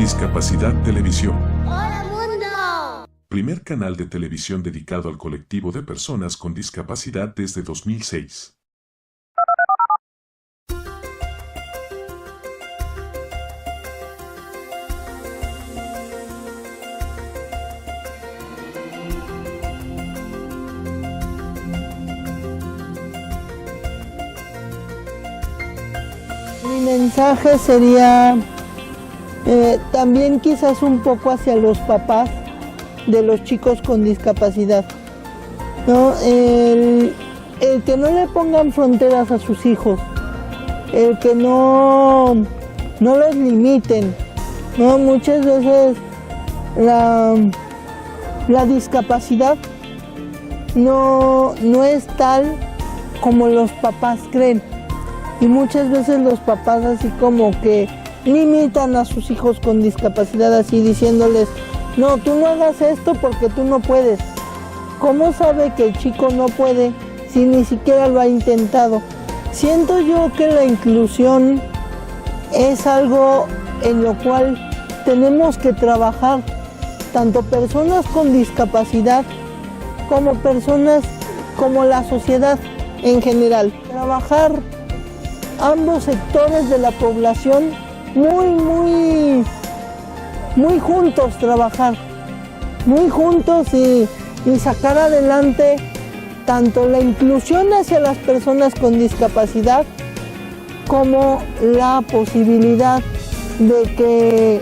Discapacidad Televisión. ¡Hola mundo! Primer canal de televisión dedicado al colectivo de personas con discapacidad desde 2006. Mi mensaje sería también quizás un poco hacia los papás de los chicos con discapacidad, ¿no? El que no le pongan fronteras a sus hijos, el que no los limiten, ¿no? Muchas veces la discapacidad no es tal como los papás creen. Y muchas veces los papás así como que limitan a sus hijos con discapacidad así diciéndoles, no, tú no hagas esto porque tú no puedes. ¿Cómo sabe que el chico no puede si ni siquiera lo ha intentado? Siento yo que la inclusión es algo en lo cual tenemos que trabajar, tanto personas con discapacidad como personas como la sociedad en general. Trabajar ambos sectores de la población muy juntos, trabajar muy juntos y sacar adelante tanto la inclusión hacia las personas con discapacidad como la posibilidad de que,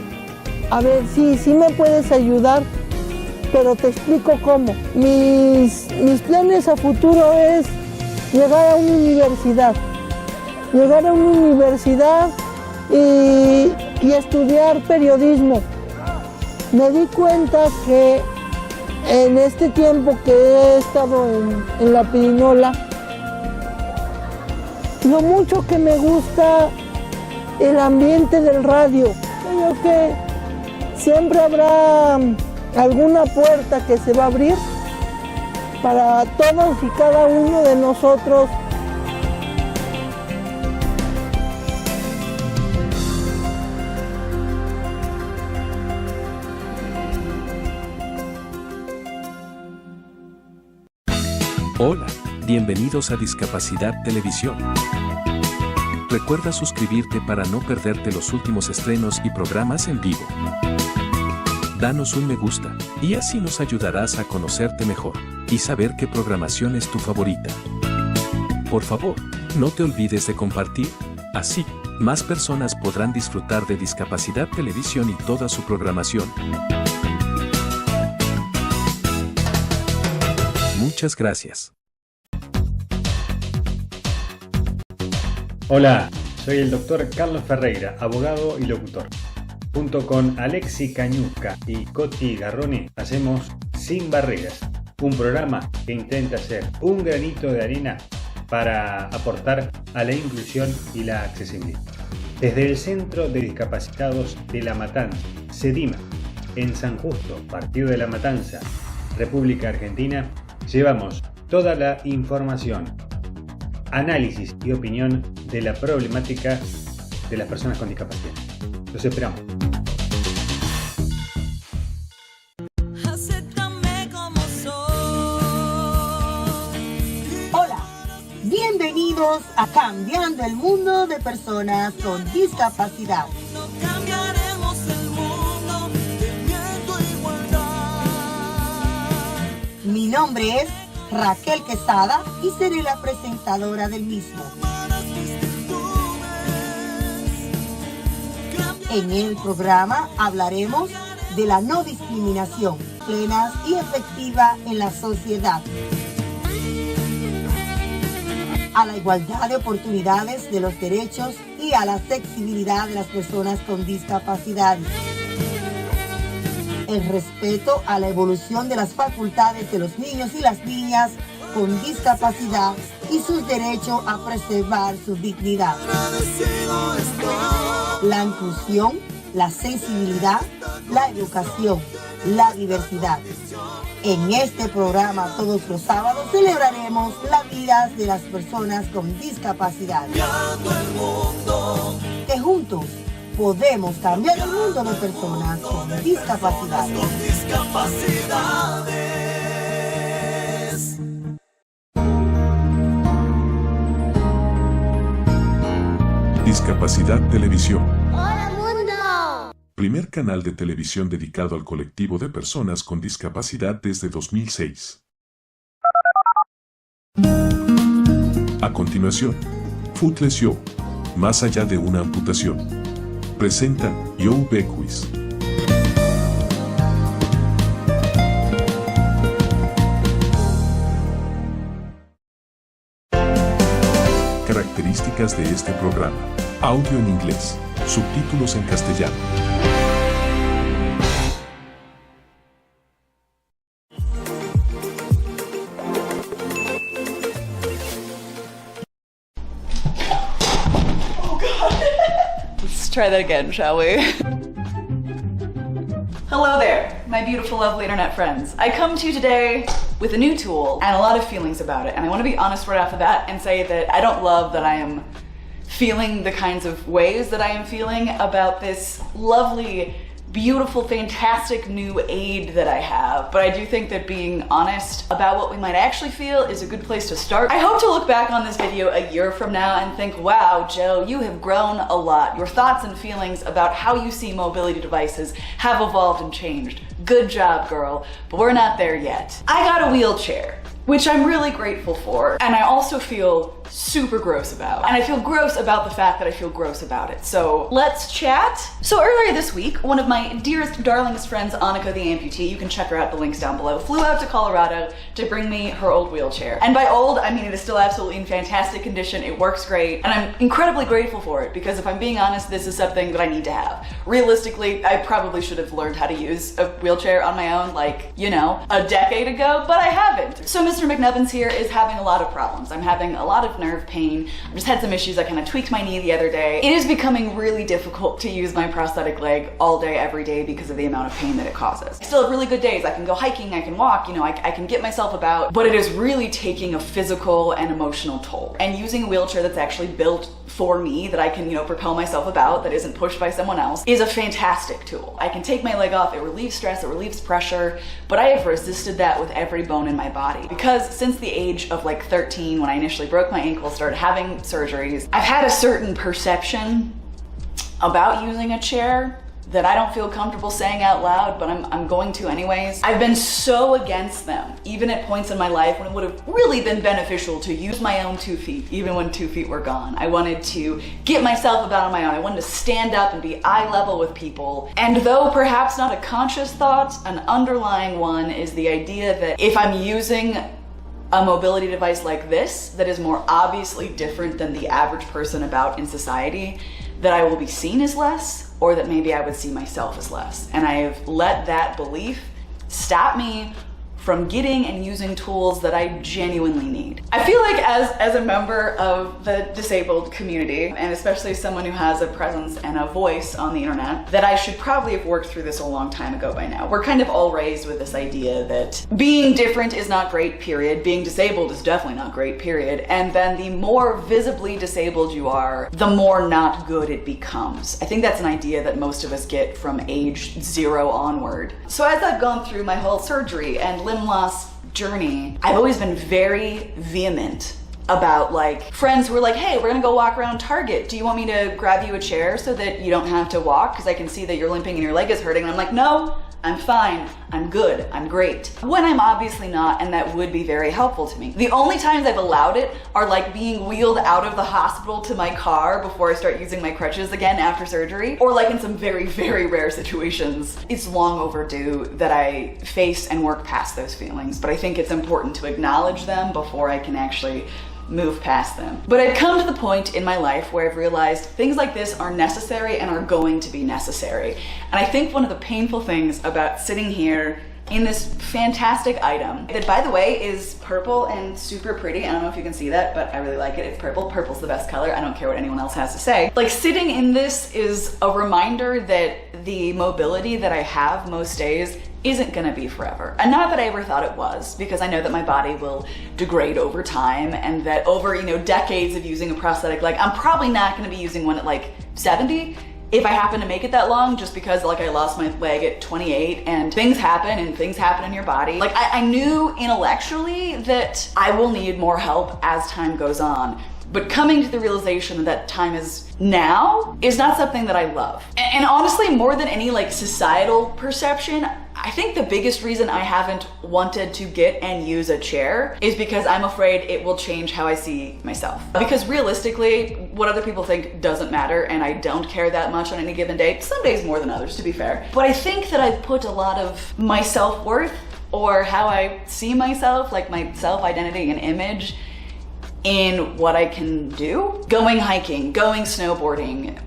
a ver, sí me puedes ayudar, pero te explico cómo. Mis planes a futuro es llegar a una universidad y estudiar periodismo. Me di cuenta que en este tiempo que he estado en la pirinola, lo mucho que me gusta el ambiente del radio. Creo que siempre habrá alguna puerta que se va a abrir para todos y cada uno de nosotros. Hola, bienvenidos a Discapacidad Televisión. Recuerda suscribirte para no perderte los últimos estrenos y programas en vivo. Danos un me gusta, y así nos ayudarás a conocerte mejor y saber qué programación es tu favorita. Por favor, no te olvides de compartir, así, más personas podrán disfrutar de Discapacidad Televisión y toda su programación. Muchas gracias. Hola, soy el doctor Carlos Ferreira, abogado y locutor. Junto con Alexi Cañuzca y Coti Garrone hacemos Sin Barreras, un programa que intenta ser un granito de arena para aportar a la inclusión y la accesibilidad. Desde el Centro de Discapacitados de La Matanza, CEDIMA, en San Justo, Partido de La Matanza, República Argentina, llevamos toda la información, análisis y opinión de la problemática de las personas con discapacidad. Los esperamos. Hola, bienvenidos a Cambiando el Mundo de Personas con Discapacidad. Mi nombre es Raquel Quesada y seré la presentadora del mismo. En el programa hablaremos de la no discriminación plena y efectiva en la sociedad, a la igualdad de oportunidades de los derechos y a la accesibilidad de las personas con discapacidad, el respeto a la evolución de las facultades de los niños y las niñas con discapacidad y sus derechos a preservar su dignidad, la inclusión, la sensibilidad, la educación, la diversidad. En este programa todos los sábados celebraremos la vida de las personas con discapacidad, que juntos podemos cambiar el mundo de personas con discapacidad. Discapacidad Televisión. ¡Hola mundo! Primer canal de televisión dedicado al colectivo de personas con discapacidad desde 2006. A continuación, Footless EE.UU, más allá de una amputación. Presenta EE.UU BECKWITH. Características de este programa. Audio en inglés, subtítulos en castellano. Let's try that again, shall we? Hello there, my beautiful, lovely internet friends. I come to you today with a new tool and a lot of feelings about it. And I want to be honest right off the bat and say that I don't love that I am feeling the kinds of ways that I am feeling about this lovely, beautiful, fantastic new aid that I have. But I do think that being honest about what we might actually feel is a good place to start. I hope to look back on this video a year from now and think, wow, Joe, you have grown a lot. Your thoughts and feelings about how you see mobility devices have evolved and changed. Good job, girl, but we're not there yet. I got a wheelchair, which I'm really grateful for, and I also feel super gross about. And I feel gross about the fact that I feel gross about it. So let's chat. So earlier this week, one of my dearest, darlingest friends, Annika the amputee, you can check her out, the link's down below, flew out to Colorado to bring me her old wheelchair. And by old, I mean it is still absolutely in fantastic condition, it works great, and I'm incredibly grateful for it, because if I'm being honest, this is something that I need to have. Realistically, I probably should have learned how to use a wheelchair on my own, like, you know, a decade ago, but I haven't. So Mr. McNubbins here is having a lot of problems. I'm having a lot of nerve pain. I just had some issues. I kind of tweaked my knee the other day. It is becoming really difficult to use my prosthetic leg all day, every day because of the amount of pain that it causes. I still have really good days. I can go hiking, I can walk, you know, I can get myself about, but it is really taking a physical and emotional toll. And using a wheelchair that's actually built for me, that I can, you know, propel myself about, that isn't pushed by someone else, is a fantastic tool. I can take my leg off, it relieves stress, it relieves pressure, but I have resisted that with every bone in my body. Because since the age of like 13, when I initially broke my ankle, started having surgeries, I've had a certain perception about using a chair that I don't feel comfortable saying out loud, but I'm going to anyways. I've been so against them, even at points in my life when it would have really been beneficial to use my own 2 feet, even when 2 feet were gone. I wanted to get myself about on my own. I wanted to stand up and be eye level with people. And though perhaps not a conscious thought, an underlying one is the idea that if I'm using a mobility device like this, that is more obviously different than the average person about in society, that I will be seen as less, or that maybe I would see myself as less. And I have let that belief stop me from getting and using tools that I genuinely need. I feel like as a member of the disabled community, and especially someone who has a presence and a voice on the internet, that I should probably have worked through this a long time ago by now. We're kind of all raised with this idea that being different is not great, period. Being disabled is definitely not great, period. And then the more visibly disabled you are, the more not good it becomes. I think that's an idea that most of us get from age 0 onward. So as I've gone through my whole surgery and limb loss journey, I've always been very vehement about like friends who were like, hey, we're gonna go walk around Target. Do you want me to grab you a chair so that you don't have to walk? Because I can see that you're limping and your leg is hurting. And I'm like, no, I'm fine, I'm good, I'm great. When I'm obviously not, and that would be very helpful to me. The only times I've allowed it are like being wheeled out of the hospital to my car before I start using my crutches again after surgery, or like in some very, very rare situations. It's long overdue that I face and work past those feelings, but I think it's important to acknowledge them before I can actually move past them. But I've come to the point in my life where I've realized things like this are necessary and are going to be necessary. And I think one of the painful things about sitting here in this fantastic item, that by the way is purple and super pretty. I don't know if you can see that, but I really like it. It's purple. Purple's the best color. I don't care what anyone else has to say. Like, sitting in this is a reminder that the mobility that I have most days isn't gonna be forever. And not that I ever thought it was, because I know that my body will degrade over time, and that over, you know, decades of using a prosthetic leg, I'm probably not gonna be using one at like 70. if I happen to make it that long, just because like I lost my leg at 28 and things happen in your body. Like I knew intellectually that I will need more help as time goes on. But coming to the realization that time is now is not something that I love. And honestly, more than any like societal perception, I think the biggest reason I haven't wanted to get and use a chair is because I'm afraid it will change how I see myself. Because realistically, what other people think doesn't matter, and I don't care that much on any given day. Some days more than others, to be fair. But I think that I've put a lot of my self-worth, or how I see myself, like my self-identity and image, in what I can do. Going hiking, going snowboarding,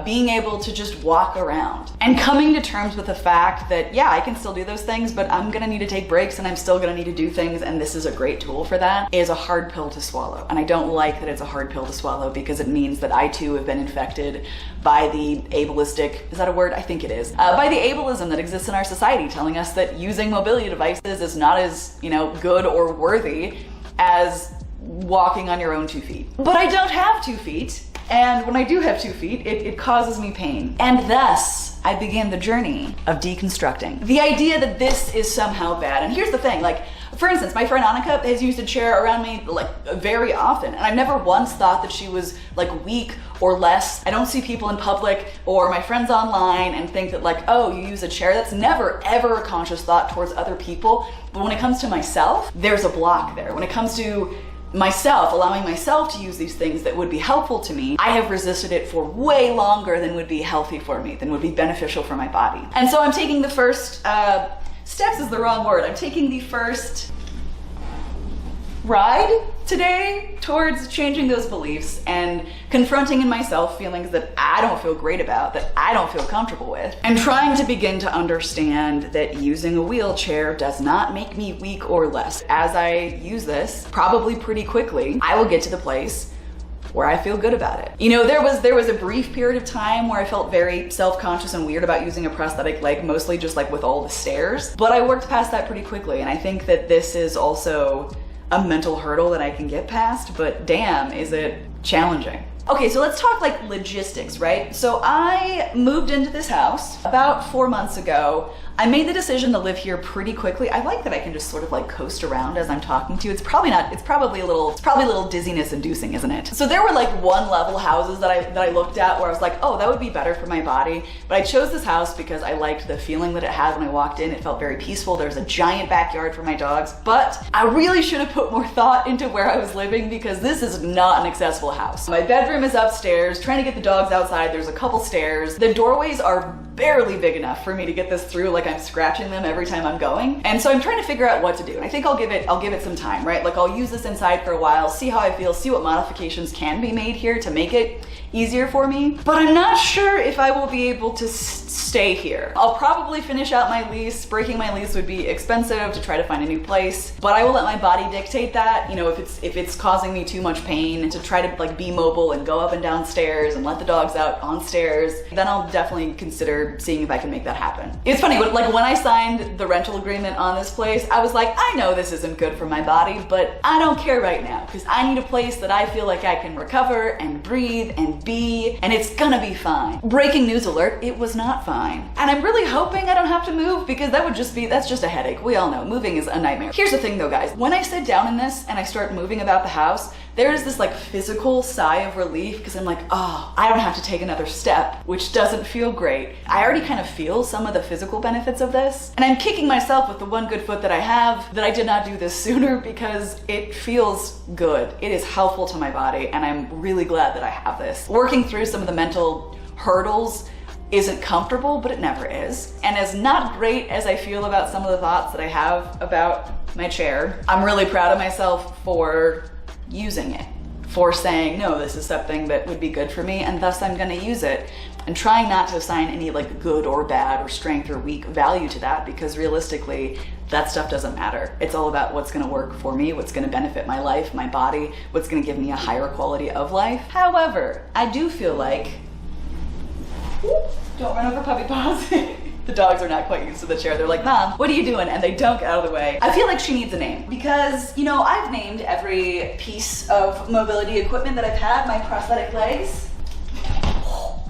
being able to just walk around. And coming to terms with the fact that, yeah, I can still do those things, but I'm gonna need to take breaks and I'm still gonna need to do things, and this is a great tool for that, is a hard pill to swallow. And I don't like that it's a hard pill to swallow, because it means that I too have been infected by the ableistic, is that a word? I think it is. By the ableism that exists in our society, telling us that using mobility devices is not as, good or worthy as walking on your own 2 feet. But I don't have 2 feet, and when I do have 2 feet, it causes me pain. And thus, I began the journey of deconstructing the idea that this is somehow bad. And here's the thing, like, for instance, my friend Annika has used a chair around me like very often, and I've never once thought that she was like weak or less. I don't see people in public or my friends online and think that like, oh, you use a chair. That's never ever a conscious thought towards other people. But when it comes to myself, there's a block there. When it comes to myself, allowing myself to use these things that would be helpful to me, I have resisted it for way longer than would be healthy for me, than would be beneficial for my body. And so I'm taking the first, steps is the wrong word, I'm taking the first ride today towards changing those beliefs and confronting in myself feelings that I don't feel great about, that I don't feel comfortable with, and trying to begin to understand that using a wheelchair does not make me weak or less. As I use this, probably pretty quickly, I will get to the place where I feel good about it. There was a brief period of time where I felt very self-conscious and weird about using a prosthetic leg, mostly just like with all the stairs, but I worked past that pretty quickly, and I think that this is also a mental hurdle that I can get past, but damn, is it challenging. Okay, so let's talk like logistics, right? So I moved into this house about 4 months ago. I made the decision to live here pretty quickly. I like that I can just sort of like coast around as I'm talking to you. It's probably a little dizziness inducing, isn't it? So there were like 1-level houses that I looked at where I was like, oh, that would be better for my body. But I chose this house because I liked the feeling that it had when I walked in. It felt very peaceful. There was a giant backyard for my dogs, but I really should have put more thought into where I was living, because this is not an accessible house. My bedroom is upstairs. Trying to get the dogs outside, there's a couple stairs. The doorways are barely big enough for me to get this through, like I'm scratching them every time I'm going. And so I'm trying to figure out what to do. And I think I'll give it some time, right? Like I'll use this inside for a while, see how I feel, see what modifications can be made here to make it easier for me. But I'm not sure if I will be able to stay here. I'll probably finish out my lease. Breaking my lease would be expensive to try to find a new place, but I will let my body dictate that. If it's causing me too much pain, and to try to like be mobile and go up and down stairs and let the dogs out on stairs, then I'll definitely consider seeing if I can make that happen. It's funny, but like when I signed the rental agreement on this place, I was like, I know this isn't good for my body, but I don't care right now, because I need a place that I feel like I can recover and breathe and be, and it's gonna be fine. Breaking news alert, it was not fine. And I'm really hoping I don't have to move, because that's just a headache. We all know moving is a nightmare. Here's the thing though, guys, when I sit down in this and I start moving about the house, there is this like physical sigh of relief, because I'm like, oh, I don't have to take another step, which doesn't feel great. I already kind of feel some of the physical benefits of this, and I'm kicking myself with the one good foot that I have that I did not do this sooner, because it feels good. It is helpful to my body, and I'm really glad that I have this. Working through some of the mental hurdles isn't comfortable, but it never is. And as not great as I feel about some of the thoughts that I have about my chair, I'm really proud of myself for using it, for saying, no, this is something that would be good for me, and thus I'm gonna use it, and trying not to assign any like good or bad or strength or weak value to that, because realistically, that stuff doesn't matter. It's all about what's gonna work for me, what's gonna benefit my life, my body, what's gonna give me a higher quality of life. However, I do feel like, don't run over puppy paws. The dogs are not quite used to the chair. They're like, Mom, what are you doing? And they don't get out of the way. I feel like she needs a name, because, I've named every piece of mobility equipment that I've had, my prosthetic legs.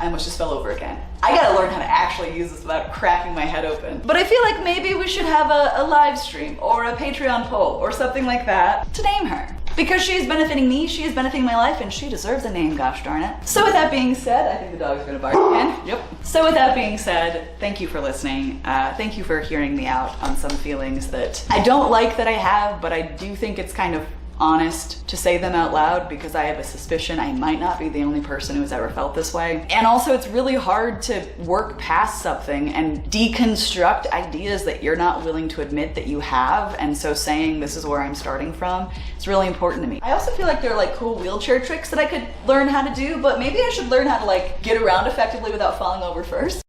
I almost just fell over again. I gotta learn how to actually use this without cracking my head open. But I feel like maybe we should have a live stream or a Patreon poll or something like that to name her. Because she is benefiting me, she is benefiting my life, and she deserves a name, gosh darn it. So with that being said, I think the dog's gonna bark again. Yep. So with that being said, thank you for listening. Thank you for hearing me out on some feelings that I don't like that I have, but I do think it's kind of honest to say them out loud because I have a suspicion I might not be the only person who's ever felt this way. And also it's really hard to work past something and deconstruct ideas that you're not willing to admit that you have. And so saying this is where I'm starting from, it's really important to me. I also feel like there are like cool wheelchair tricks that I could learn how to do, but maybe I should learn how to like get around effectively without falling over first.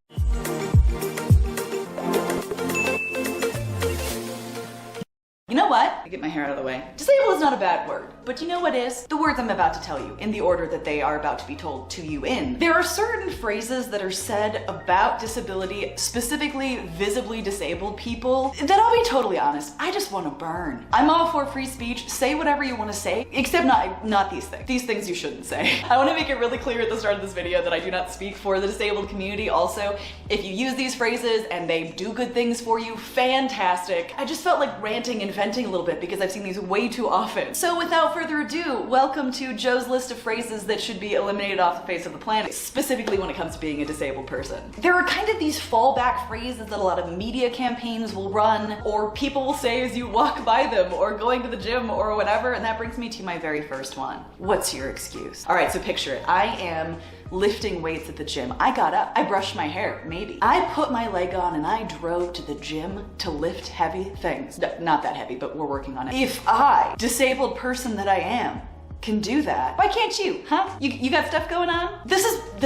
You know what? I get my hair out of the way. Disabled is not a bad word, but you know what is? The words I'm about to tell you in the order that they are about to be told to you in. There are certain phrases that are said about disability, specifically visibly disabled people, that I'll be totally honest, I just want to burn. I'm all for free speech, say whatever you want to say, except not these things. These things you shouldn't say. I want to make it really clear at the start of this video that I do not speak for the disabled community. Also, if you use these phrases and they do good things for you, fantastic. I just felt like ranting and venting a little bit because I've seen these way too often. So without further ado, welcome to Joe's list of phrases that should be eliminated off the face of the planet, specifically when it comes to being a disabled person. There are kind of these fallback phrases that a lot of media campaigns will run, or people will say as you walk by them, or going to the gym, or whatever, and that brings me to my very first one. What's your excuse? All right, so picture it. I am lifting weights at the gym. I got up, I brushed my hair, maybe. I put my leg on and I drove to the gym to lift heavy things. Not that heavy, but we're working on it. If I, disabled person that I am, can do that, why can't you, huh? You got stuff going on? This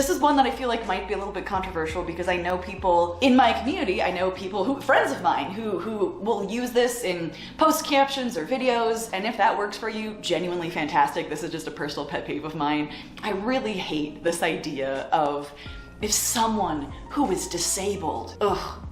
is one that I feel like might be a little bit controversial because I know people in my community, I know people friends of mine who will use this in post captions or videos, and if that works for you, genuinely fantastic. This is just a personal pet peeve of mine. I really hate this idea of if someone who is disabled,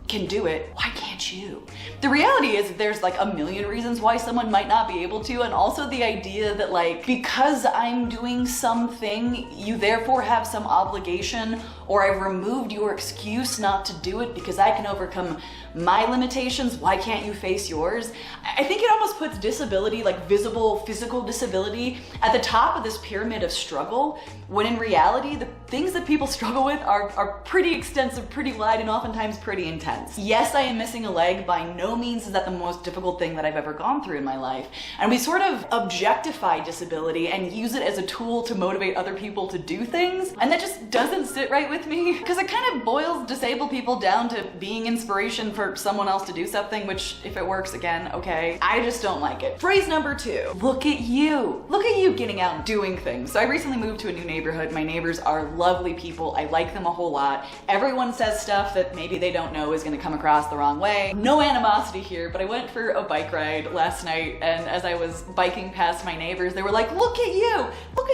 can do it, why can't you? The reality is there's like a million reasons why someone might not be able to, and also the idea that like, because I'm doing something, you therefore have some obligation, or I've removed your excuse not to do it because I can overcome my limitations, why can't you face yours? I think it almost puts disability, like visible physical disability, at the top of this pyramid of struggle, when in reality, the things that people struggle with are pretty extensive, pretty wide, and oftentimes pretty intense. Yes, I am missing a leg. By no means is that the most difficult thing that I've ever gone through in my life. And we sort of objectify disability and use it as a tool to motivate other people to do things. And that just doesn't sit right with me, because it kind of boils disabled people down to being inspiration for someone else to do something, which if it works, again, okay. I just don't like it. Phrase number 2, look at you. Look at you getting out and doing things. So I recently moved to a new neighborhood. My neighbors are lovely people. I like them a whole lot. Everyone says stuff that maybe they don't know is gonna come across the wrong way. No animosity here, but I went for a bike ride last night, and as I was biking past my neighbors, they were like, look at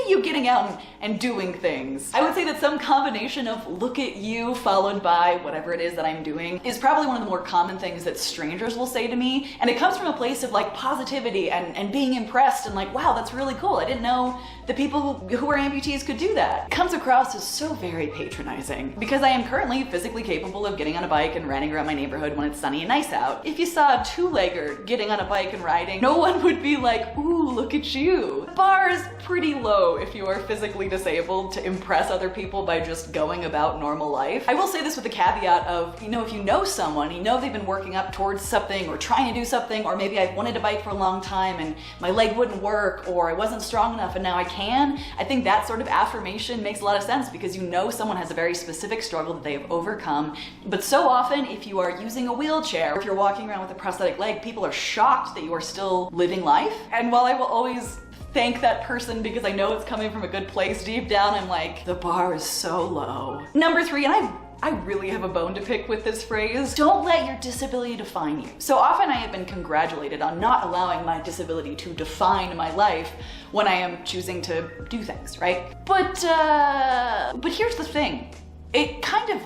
you getting out and doing things. I would say that some combination of look at you followed by whatever it is that I'm doing is probably one of the more common things that strangers will say to me, and it comes from a place of like positivity and being impressed and like, wow, that's really cool. I didn't know the people who are amputees could do that. It comes across as so very patronizing because I am currently physically capable of getting on a bike and riding around my neighborhood when it's sunny and nice out. If you saw a two-legger getting on a bike and riding, no one would be like, ooh, look at you. The bar is pretty low if you are physically disabled to impress other people by just going about normal life. I will say this with the caveat of, you know, if you know someone, you know they've been working up towards something or trying to do something, or maybe I've wanted to bike for a long time and my leg wouldn't work, or I wasn't strong enough and now I can. I think that sort of affirmation makes a lot of sense because you know someone has a very specific struggle that they have overcome. But so often, if you are using a wheelchair, or if you're walking around with a prosthetic leg, people are shocked that you are still living life. And while I will always thank that person because I know it's coming from a good place, deep down I'm like, the bar is so low. Number 3, and I really have a bone to pick with this phrase. Don't let your disability define you. So often I have been congratulated on not allowing my disability to define my life when I am choosing to do things, right? But here's the thing. It kind of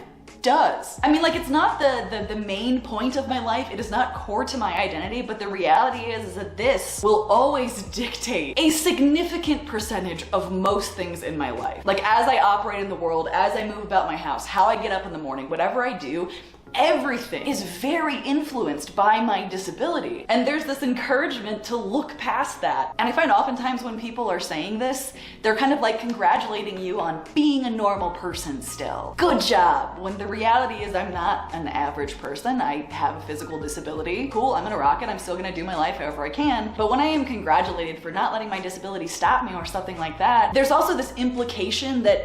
does. I mean, like, it's not the main point of my life. It is not core to my identity, but the reality is that this will always dictate a significant percentage of most things in my life. Like, as I operate in the world, as I move about my house, how I get up in the morning, whatever I do, everything is very influenced by my disability. And there's this encouragement to look past that. And I find oftentimes when people are saying this, they're kind of like congratulating you on being a normal person still. Good job. When the reality is I'm not an average person. I have a physical disability. Cool, I'm gonna rock it. I'm still gonna do my life however I can. But when I am congratulated for not letting my disability stop me or something like that, there's also this implication that,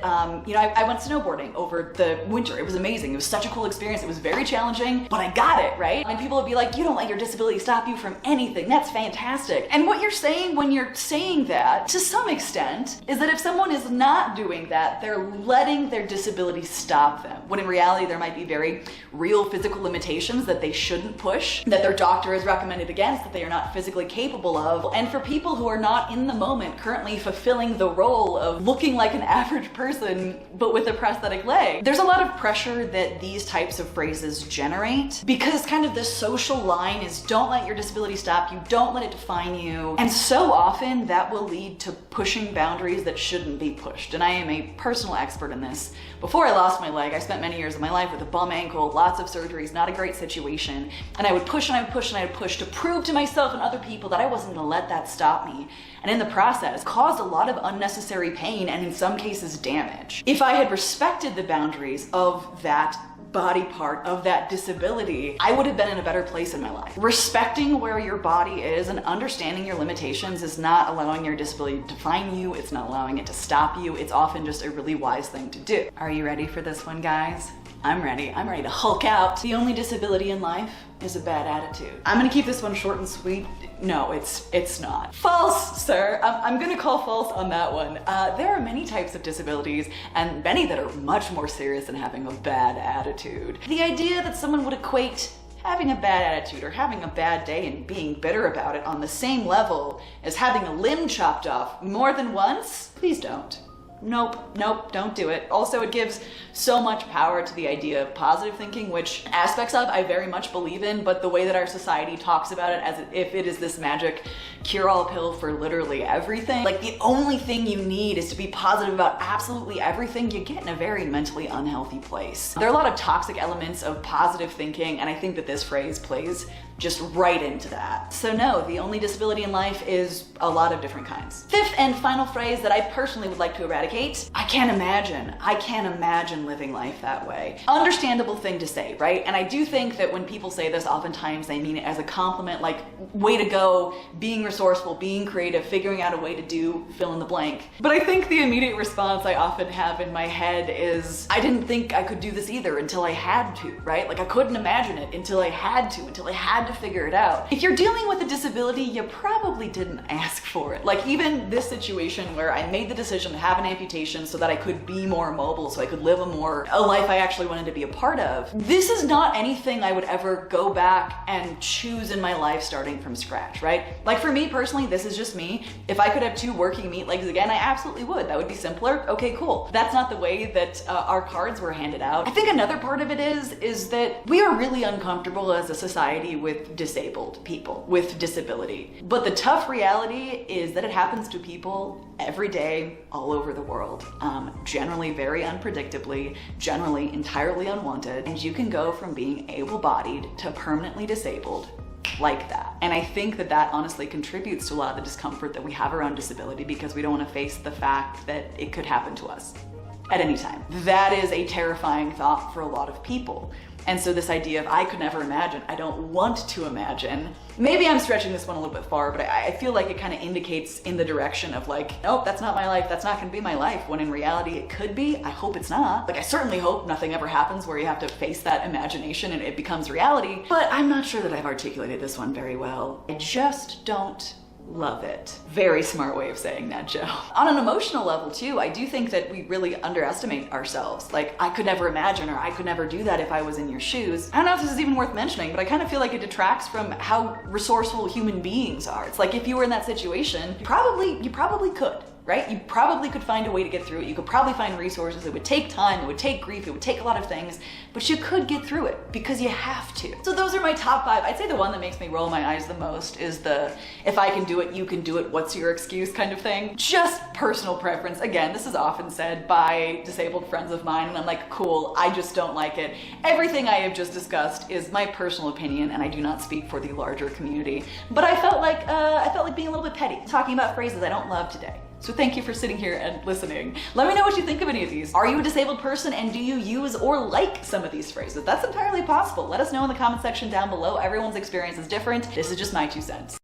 you know, I went snowboarding over the winter. It was amazing. It was such a cool experience. It was very challenging, but I got it, right? And people would be like, you don't let your disability stop you from anything. That's fantastic. And what you're saying when you're saying that, to some extent, is that if someone is not doing that, they're letting their disability stop them. When in reality, there might be very real physical limitations that they shouldn't push, that their doctor has recommended against, that they are not physically capable of. And for people who are not in the moment currently fulfilling the role of looking like an average person, but with a prosthetic leg, there's a lot of pressure that these types of phrases generate, because kind of the social line is don't let your disability stop you, don't let it define you. And so often that will lead to pushing boundaries that shouldn't be pushed. And I am a personal expert in this. Before I lost my leg, I spent many years of my life with a bum ankle, lots of surgeries, not a great situation. And I would push and I would push and I would push to prove to myself and other people that I wasn't gonna let that stop me. And in the process, caused a lot of unnecessary pain and in some cases damage. If I had respected the boundaries of that body part, of that disability, I would have been in a better place in my life. Respecting where your body is and understanding your limitations is not allowing your disability to define you. It's not allowing it to stop you. It's often just a really wise thing to do. Are you ready for this one, guys? I'm ready. I'm ready to Hulk out. The only disability in life is a bad attitude. I'm gonna keep this one short and sweet. No, it's not. False, sir. I'm gonna call false on that one. There are many types of disabilities and many that are much more serious than having a bad attitude. The idea that someone would equate having a bad attitude or having a bad day and being bitter about it on the same level as having a limb chopped off more than once, please don't. Nope, don't do it. Also, it gives so much power to the idea of positive thinking, which aspects of I very much believe in, but the way that our society talks about it as if it is this magic cure-all pill for literally everything. Like, the only thing you need is to be positive about absolutely everything. You get in a very mentally unhealthy place. There are a lot of toxic elements of positive thinking, and I think that this phrase plays just right into that. So no, the only disability in life is a lot of different kinds. Fifth and final phrase that I personally would like to eradicate: I can't imagine living life that way. Understandable thing to say, right? And I do think that when people say this, oftentimes they mean it as a compliment, like, way to go, being resourceful, being creative, figuring out a way to do fill in the blank. But I think the immediate response I often have in my head is, I didn't think I could do this either until I had to, right? Like, I couldn't imagine it until I had to figure it out. If you're dealing with a disability, you probably didn't ask for it. Like, even this situation where I made the decision to have an amputation so that I could be more mobile, so I could live a life I actually wanted to be a part of. This is not anything I would ever go back and choose in my life starting from scratch, right? Like, for me personally, this is just me. If I could have 2 working meat legs again, I absolutely would. That would be simpler. Okay, cool. That's not the way that our cards were handed out. I think another part of it is that we are really uncomfortable as a society with disabled people, with disability. But the tough reality is that it happens to people every day all over the world, generally very unpredictably, generally entirely unwanted, and you can go from being able-bodied to permanently disabled like that. And I think that that honestly contributes to a lot of the discomfort that we have around disability, because we don't want to face the fact that it could happen to us at any time. That is a terrifying thought for a lot of people. And so this idea of I could never imagine, I don't want to imagine, maybe I'm stretching this one a little bit far, but I feel like it kind of indicates in the direction of like, nope, that's not my life, that's not gonna be my life, when in reality it could be. I hope it's not. Like, I certainly hope nothing ever happens where you have to face that imagination and it becomes reality, but I'm not sure that I've articulated this one very well. I just don't love it. Very smart way of saying that, Joe. On an emotional level too, I do think that we really underestimate ourselves. Like, I could never imagine, or I could never do that if I was in your shoes. I don't know if this is even worth mentioning, but I kind of feel like it detracts from how resourceful human beings are. It's like, if you were in that situation, you probably could. right? You probably could find a way to get through it. You could probably find resources. It would take time, it would take grief, it would take a lot of things, but you could get through it because you have to. So those are my top 5. I'd say the one that makes me roll my eyes the most is the, if I can do it, you can do it, what's your excuse kind of thing. Just personal preference. Again, this is often said by disabled friends of mine, and I'm like, cool, I just don't like it. Everything I have just discussed is my personal opinion, and I do not speak for the larger community. But I felt like being a little bit petty, talking about phrases I don't love today. So thank you for sitting here and listening. Let me know what you think of any of these. Are you a disabled person, and do you use or like some of these phrases? That's entirely possible. Let us know in the comment section down below. Everyone's experience is different. This is just my 2 cents.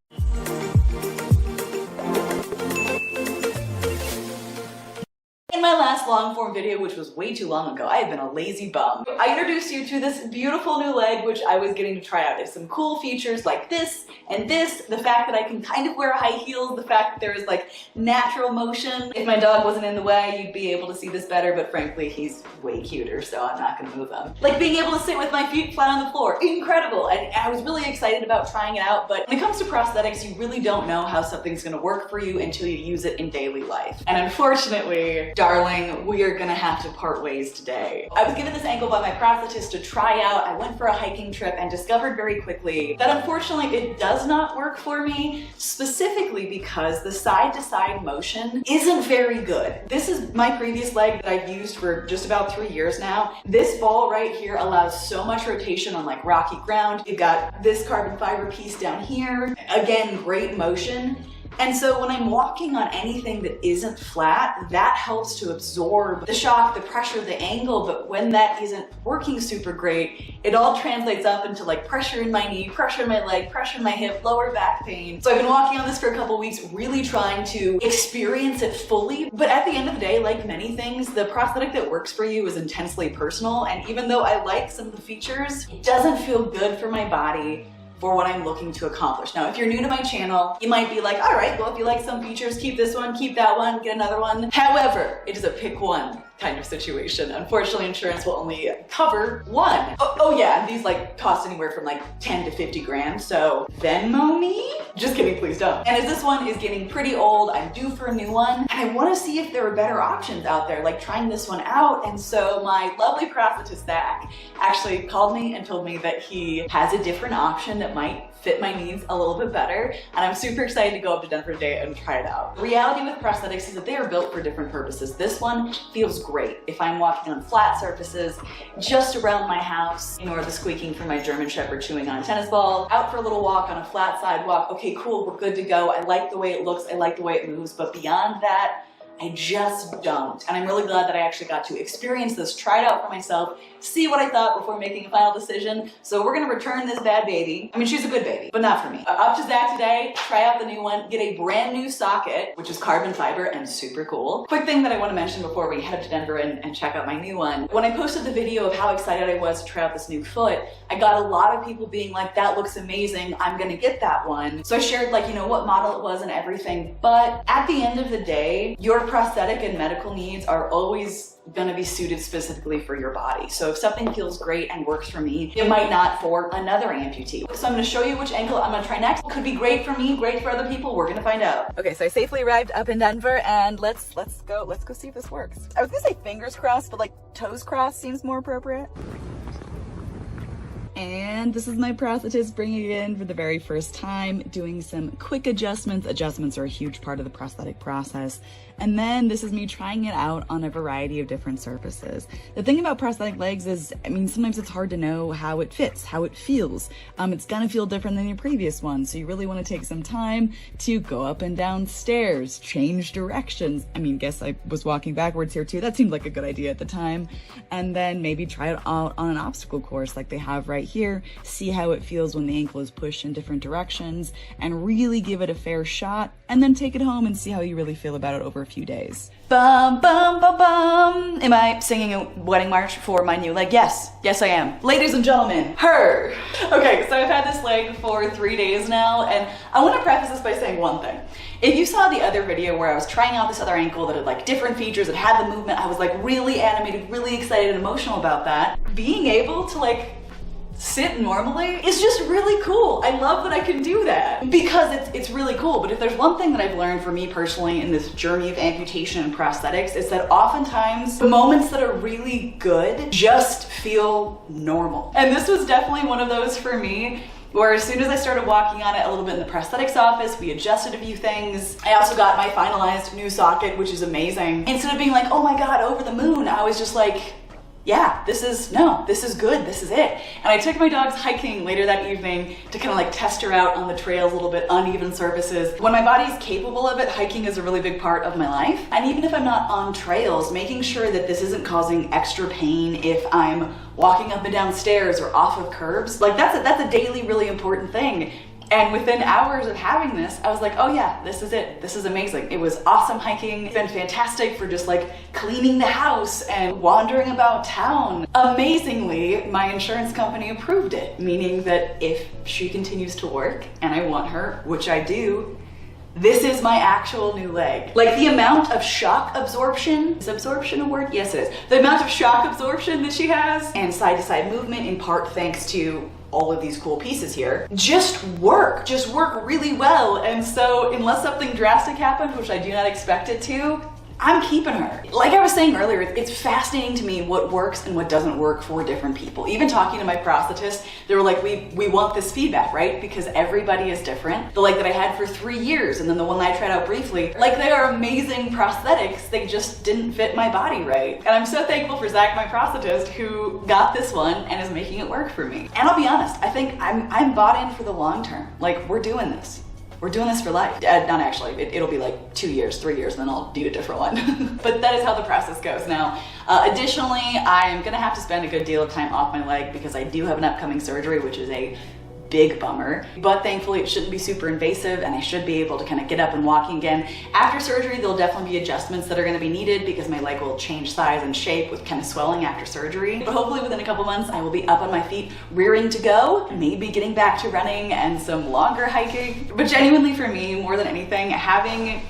In my last long form video, which was way too long ago, I have been a lazy bum. I introduced you to this beautiful new leg, which I was getting to try out. There's some cool features like this and this, the fact that I can kind of wear high heels, the fact that there is like natural motion. If my dog wasn't in the way, you'd be able to see this better, but frankly, he's way cuter, so I'm not gonna move him. Like being able to sit with my feet flat on the floor, incredible. And I was really excited about trying it out, but when it comes to prosthetics, you really don't know how something's gonna work for you until you use it in daily life. And unfortunately, darling, we are gonna have to part ways today. I was given this ankle by my prosthetist to try out. I went for a hiking trip and discovered very quickly that unfortunately it does not work for me, specifically because the side-to-side motion isn't very good. This is my previous leg that I've used for just about 3 years now. This ball right here allows so much rotation on like rocky ground. You've got this carbon fiber piece down here. Again, great motion. And so when I'm walking on anything that isn't flat, that helps to absorb the shock, the pressure, the angle. But when that isn't working super great, it all translates up into like pressure in my knee, pressure in my leg, pressure in my hip, lower back pain. So I've been walking on this for a couple weeks, really trying to experience it fully. But at the end of the day, like many things, the prosthetic that works for you is intensely personal. And even though I like some of the features, it doesn't feel good for my body for what I'm looking to accomplish. Now, if you're new to my channel, you might be like, all right, well, if you like some features, keep this one, keep that one, get another one. However, it is a pick one kind of situation. Unfortunately, insurance will only cover one. Oh yeah, these like cost anywhere from like 10 to 50 grand, so Venmo me? Just kidding, please don't. And as this one is getting pretty old, I'm due for a new one, and I wanna see if there are better options out there, like trying this one out. And so my lovely prosthetist, Zach, actually called me and told me that he has a different option that might fit my needs a little bit better, and I'm super excited to go up to Denver today and try it out. The reality with prosthetics is that they are built for different purposes. This one feels great if I'm walking on flat surfaces, just around my house, or the squeaking from my German Shepherd chewing on a tennis ball, out for a little walk on a flat sidewalk. Okay, cool, we're good to go. I like the way it looks, I like the way it moves, but beyond that, I just don't. And I'm really glad that I actually got to experience this, try it out for myself, see what I thought before making a final decision. So we're gonna return this bad baby. I mean, she's a good baby, but not for me. Up to Zach today, try out the new one, get a brand new socket, which is carbon fiber and super cool. Quick thing that I wanna mention before we head up to Denver and check out my new one. When I posted the video of how excited I was to try out this new foot, I got a lot of people being like, that looks amazing, I'm gonna get that one. So I shared like, you know, what model it was and everything, but at the end of the day, your prosthetic and medical needs are always gonna be suited specifically for your body. So if something feels great and works for me, it might not for another amputee. So I'm gonna show you which ankle I'm gonna try next. Could be great for me, great for other people. We're gonna find out. Okay, so I safely arrived up in Denver, and let's go see if this works. I was gonna say fingers crossed, but like toes crossed seems more appropriate. And this is my prosthetist bringing it in for the very first time, doing some quick adjustments. Adjustments are a huge part of the prosthetic process. And then this is me trying it out on a variety of different surfaces. The thing about prosthetic legs is, I mean, sometimes it's hard to know how it fits, how it feels. It's gonna feel different than your previous one. So you really wanna take some time to go up and down stairs, change directions. I mean, guess I was walking backwards here too. That seemed like a good idea at the time. And then maybe try it out on an obstacle course like they have right here. See how it feels when the ankle is pushed in different directions and really give it a fair shot, and then take it home and see how you really feel about it over a few days. Bum, bum, bum, bum. Am I singing a wedding march for my new leg? Yes, yes I am. Ladies and gentlemen, her. Okay, so I've had this leg for 3 days now, and I want to preface this by saying one thing. If you saw the other video where I was trying out this other ankle that had like different features, that had the movement, I was like really animated, really excited and emotional about that. Being able to like sit normally is just really cool. I love that I can do that because it's really cool. But if there's one thing that I've learned for me personally in this journey of amputation and prosthetics, is that oftentimes the moments that are really good just feel normal. And this was definitely one of those for me, where as soon as I started walking on it a little bit in the prosthetics office, we adjusted a few things. I also got my finalized new socket, which is amazing. Instead of being like, oh my God, over the moon, I was just like, yeah, this is good, this is it. And I took my dogs hiking later that evening to kind of like test her out on the trails, a little bit uneven surfaces. When my body's capable of it, hiking is a really big part of my life. And even if I'm not on trails, making sure that this isn't causing extra pain if I'm walking up and down stairs or off of curbs, like that's a daily really important thing. And within hours of having this, I was like, oh yeah, this is it. This is amazing. It was awesome hiking. It's been fantastic for just like cleaning the house and wandering about town. Amazingly, my insurance company approved it, meaning that if she continues to work and I want her, which I do, this is my actual new leg. Like the amount of shock absorption, is absorption a word? Yes, it is. The amount of shock absorption that she has and side to side movement, in part thanks to all of these cool pieces here, just work really well. And so unless something drastic happens, which I do not expect it to, I'm keeping her. Like I was saying earlier, it's fascinating to me what works and what doesn't work for different people. Even talking to my prosthetist, they were like, we want this feedback, right? Because everybody is different. The leg that I had for 3 years and then the one that I tried out briefly, like they are amazing prosthetics, they just didn't fit my body right. And I'm so thankful for Zach, my prosthetist, who got this one and is making it work for me. And I'll be honest, I think I'm bought in for the long term. Like we're doing this. We're doing this for life. Not actually, it'll be like 2 years, 3 years, and then I'll need a different one. But that is how the process goes. Now, additionally, I am gonna have to spend a good deal of time off my leg because I do have an upcoming surgery, which is a big bummer, but thankfully it shouldn't be super invasive and I should be able to kind of get up and walking again. After surgery, there'll definitely be adjustments that are going to be needed because my leg will change size and shape with kind of swelling after surgery. But hopefully within a couple months, I will be up on my feet, rearing to go, maybe getting back to running and some longer hiking. But genuinely for me, more than anything, having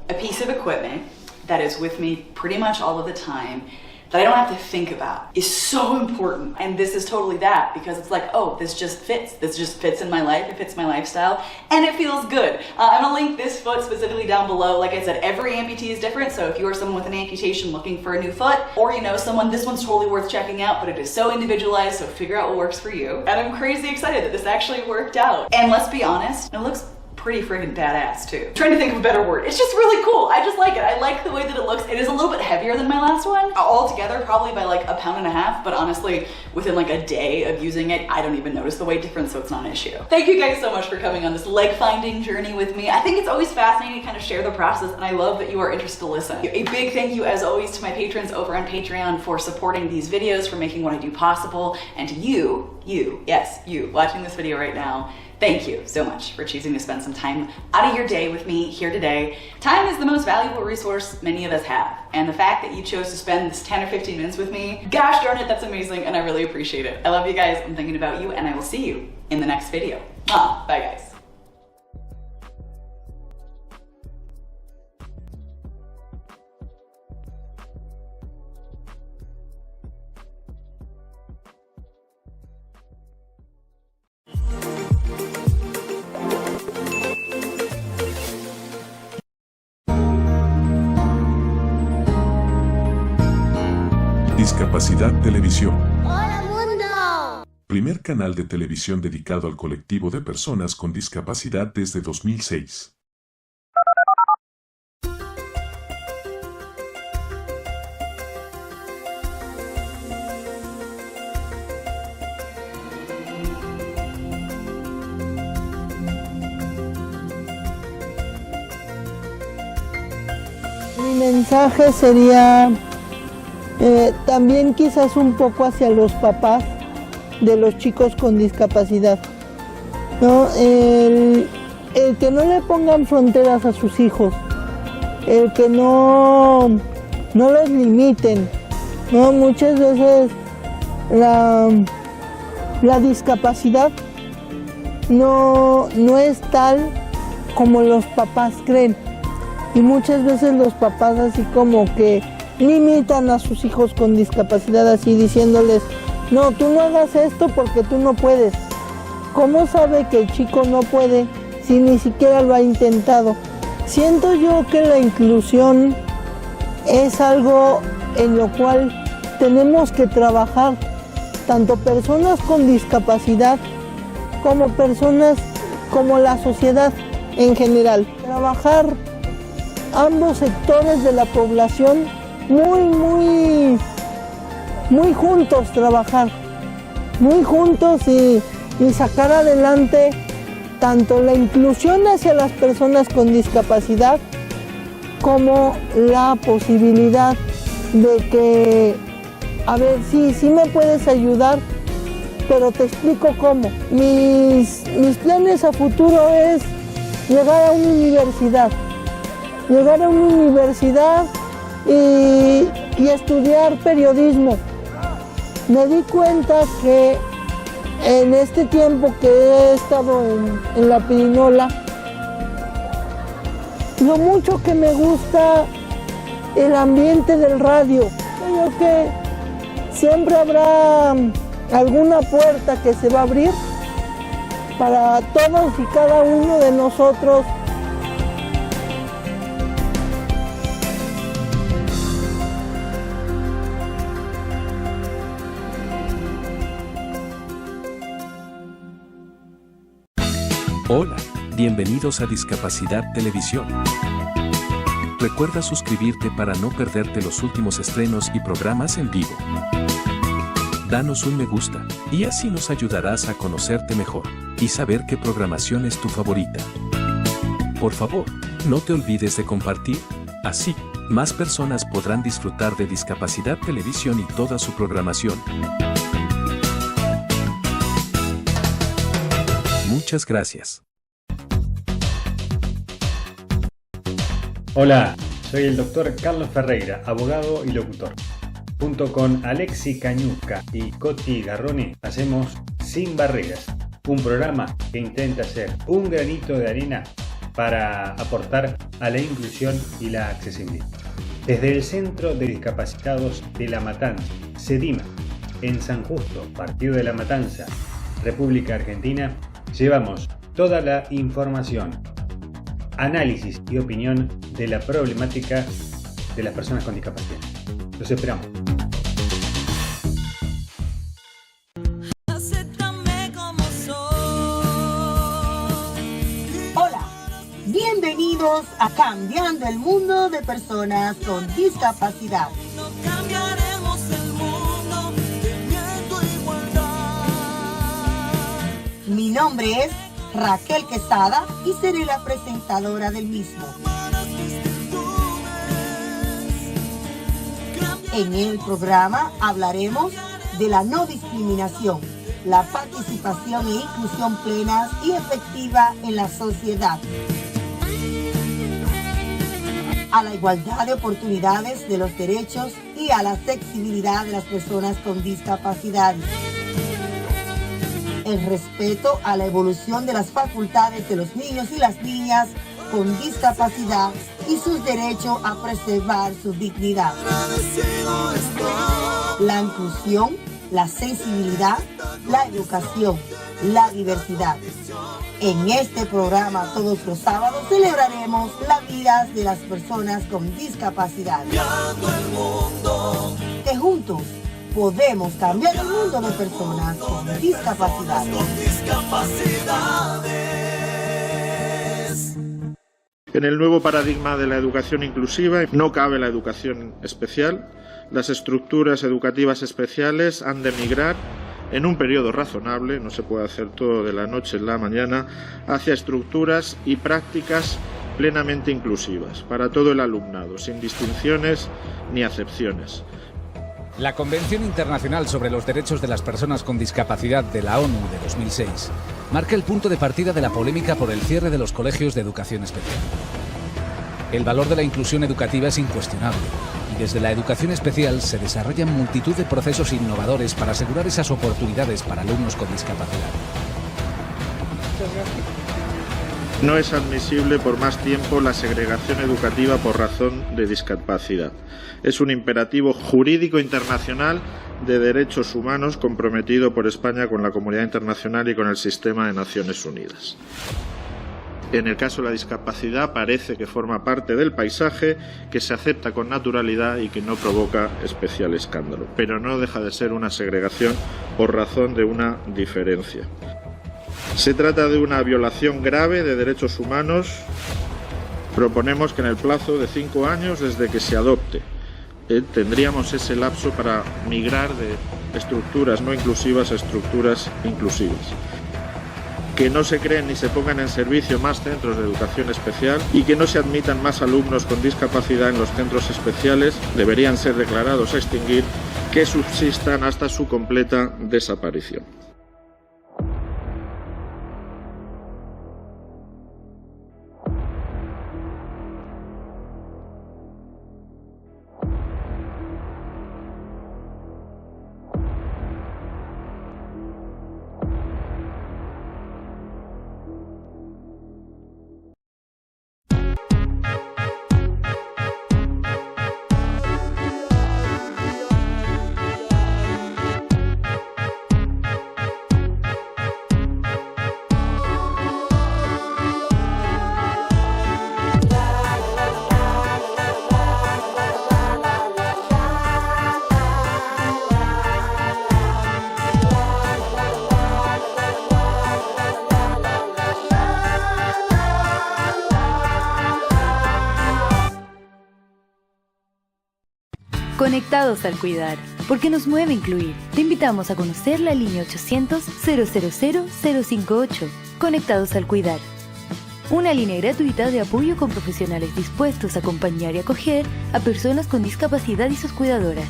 a piece of equipment that is with me pretty much all of the time that I don't have to think about is so important. And this is totally that, because it's like, oh, this just fits. This just fits in my life, it fits my lifestyle, and it feels good. I'm gonna link this foot specifically down below. Like I said, every amputee is different, so if you are someone with an amputation looking for a new foot, or you know someone, this one's totally worth checking out, but it is so individualized, so figure out what works for you. And I'm crazy excited that this actually worked out. And let's be honest, it looks pretty friggin' badass too. I'm trying to think of a better word. It's just really cool. I just like it. I like the way that it looks. It is a little bit heavier than my last one. Altogether, probably by like 1.5 pounds, but honestly, within like a day of using it, I don't even notice the weight difference, so it's not an issue. Thank you guys so much for coming on this leg finding journey with me. I think it's always fascinating to kind of share the process, and I love that you are interested to listen. A big thank you, as always, to my patrons over on Patreon for supporting these videos, for making what I do possible, and to you, yes, you, watching this video right now. Thank you so much for choosing to spend some time out of your day with me here today. Time is the most valuable resource many of us have. And the fact that you chose to spend this 10 or 15 minutes with me, gosh darn it, that's amazing, and I really appreciate it. I love you guys, I'm thinking about you, and I will see you in the next video. Bye guys. Discapacidad Televisión. ¡Hola mundo! Primer canal de televisión dedicado al colectivo de personas con discapacidad desde 2006. Mi mensaje sería también quizás un poco hacia los papás de los chicos con discapacidad, ¿no? El que no le pongan fronteras a sus hijos, el que no los limiten, ¿no? Muchas veces la discapacidad no es tal como los papás creen, y muchas veces los papás así como que limitan a sus hijos con discapacidad, así diciéndoles, no, tú no hagas esto porque tú no puedes. ¿Cómo sabe que el chico no puede si ni siquiera lo ha intentado? Siento yo que la inclusión es algo en lo cual tenemos que trabajar, tanto personas con discapacidad como personas, como la sociedad en general. Trabajar ambos sectores de la población muy juntos, trabajar muy juntos y sacar adelante tanto la inclusión hacia las personas con discapacidad como la posibilidad de que, a ver, sí me puedes ayudar, pero te explico cómo. Mis planes a futuro es llegar a una universidad y estudiar periodismo. Me di cuenta que en este tiempo que he estado en la pirinola, lo mucho que me gusta el ambiente del radio. Creo que siempre habrá alguna puerta que se va a abrir para todos y cada uno de nosotros. Hola, bienvenidos a Discapacidad Televisión. Recuerda suscribirte para no perderte los últimos estrenos y programas en vivo. Danos un me gusta, y así nos ayudarás a conocerte mejor y saber qué programación es tu favorita. Por favor, no te olvides de compartir, así, más personas podrán disfrutar de Discapacidad Televisión y toda su programación. Muchas gracias. Hola, soy el doctor Carlos Ferreira, abogado y locutor. Junto con Alexi Cañuzca y Coti Garrone hacemos Sin Barreras, un programa que intenta ser un granito de arena para aportar a la inclusión y la accesibilidad. Desde el Centro de Discapacitados de La Matanza, CEDIMA, en San Justo, Partido de La Matanza, República Argentina, llevamos toda la información, análisis y opinión de la problemática de las personas con discapacidad. Los esperamos. Hola, bienvenidos a Cambiando el Mundo de Personas con Discapacidad. Mi nombre es Raquel Quesada y seré la presentadora del mismo. En el programa hablaremos de la no discriminación, la participación e inclusión plenas y efectiva en la sociedad, a la igualdad de oportunidades de los derechos y a la accesibilidad de las personas con discapacidad, el respeto a la evolución de las facultades de los niños y las niñas con discapacidad y sus derechos a preservar su dignidad, la inclusión, la sensibilidad, la educación, la diversidad. En este programa todos los sábados celebraremos la vida de las personas con discapacidad. Que juntos podemos cambiar el mundo de personas con discapacidad. En el nuevo paradigma de la educación inclusiva no cabe la educación especial. Las estructuras educativas especiales han de migrar en un periodo razonable, no se puede hacer todo de la noche a la mañana, hacia estructuras y prácticas plenamente inclusivas para todo el alumnado, sin distinciones ni acepciones. La Convención Internacional sobre los Derechos de las Personas con Discapacidad de la ONU de 2006 marca el punto de partida de la polémica por el cierre de los colegios de educación especial. El valor de la inclusión educativa es incuestionable y desde la educación especial se desarrollan multitud de procesos innovadores para asegurar esas oportunidades para alumnos con discapacidad. No es admisible por más tiempo la segregación educativa por razón de discapacidad. Es un imperativo jurídico internacional de derechos humanos comprometido por España con la comunidad internacional y con el sistema de Naciones Unidas. En el caso de la discapacidad parece que forma parte del paisaje, que se acepta con naturalidad y que no provoca especial escándalo, pero no deja de ser una segregación por razón de una diferencia. Se trata de una violación grave de derechos humanos. Proponemos que en el plazo de 5 años desde que se adopte tendríamos ese lapso para migrar de estructuras no inclusivas a estructuras inclusivas. Que no se creen ni se pongan en servicio más centros de educación especial y que no se admitan más alumnos con discapacidad en los centros especiales, deberían ser declarados a extinguir, que subsistan hasta su completa desaparición. Conectados al cuidar, porque nos mueve incluir. Te invitamos a conocer la línea 800-000-058. Conectados al cuidar. Una línea gratuita de apoyo con profesionales dispuestos a acompañar y acoger a personas con discapacidad y sus cuidadoras.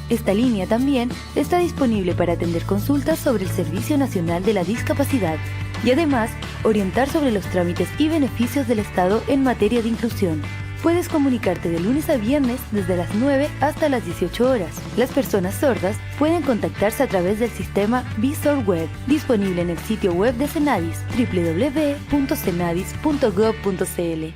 Esta línea también está disponible para atender consultas sobre el Servicio Nacional de la Discapacidad y además orientar sobre los trámites y beneficios del Estado en materia de inclusión. Puedes comunicarte de lunes a viernes desde las 9 hasta las 18 horas. Las personas sordas pueden contactarse a través del sistema Visor Web, disponible en el sitio web de Cenadis, www.cenadis.gov.cl.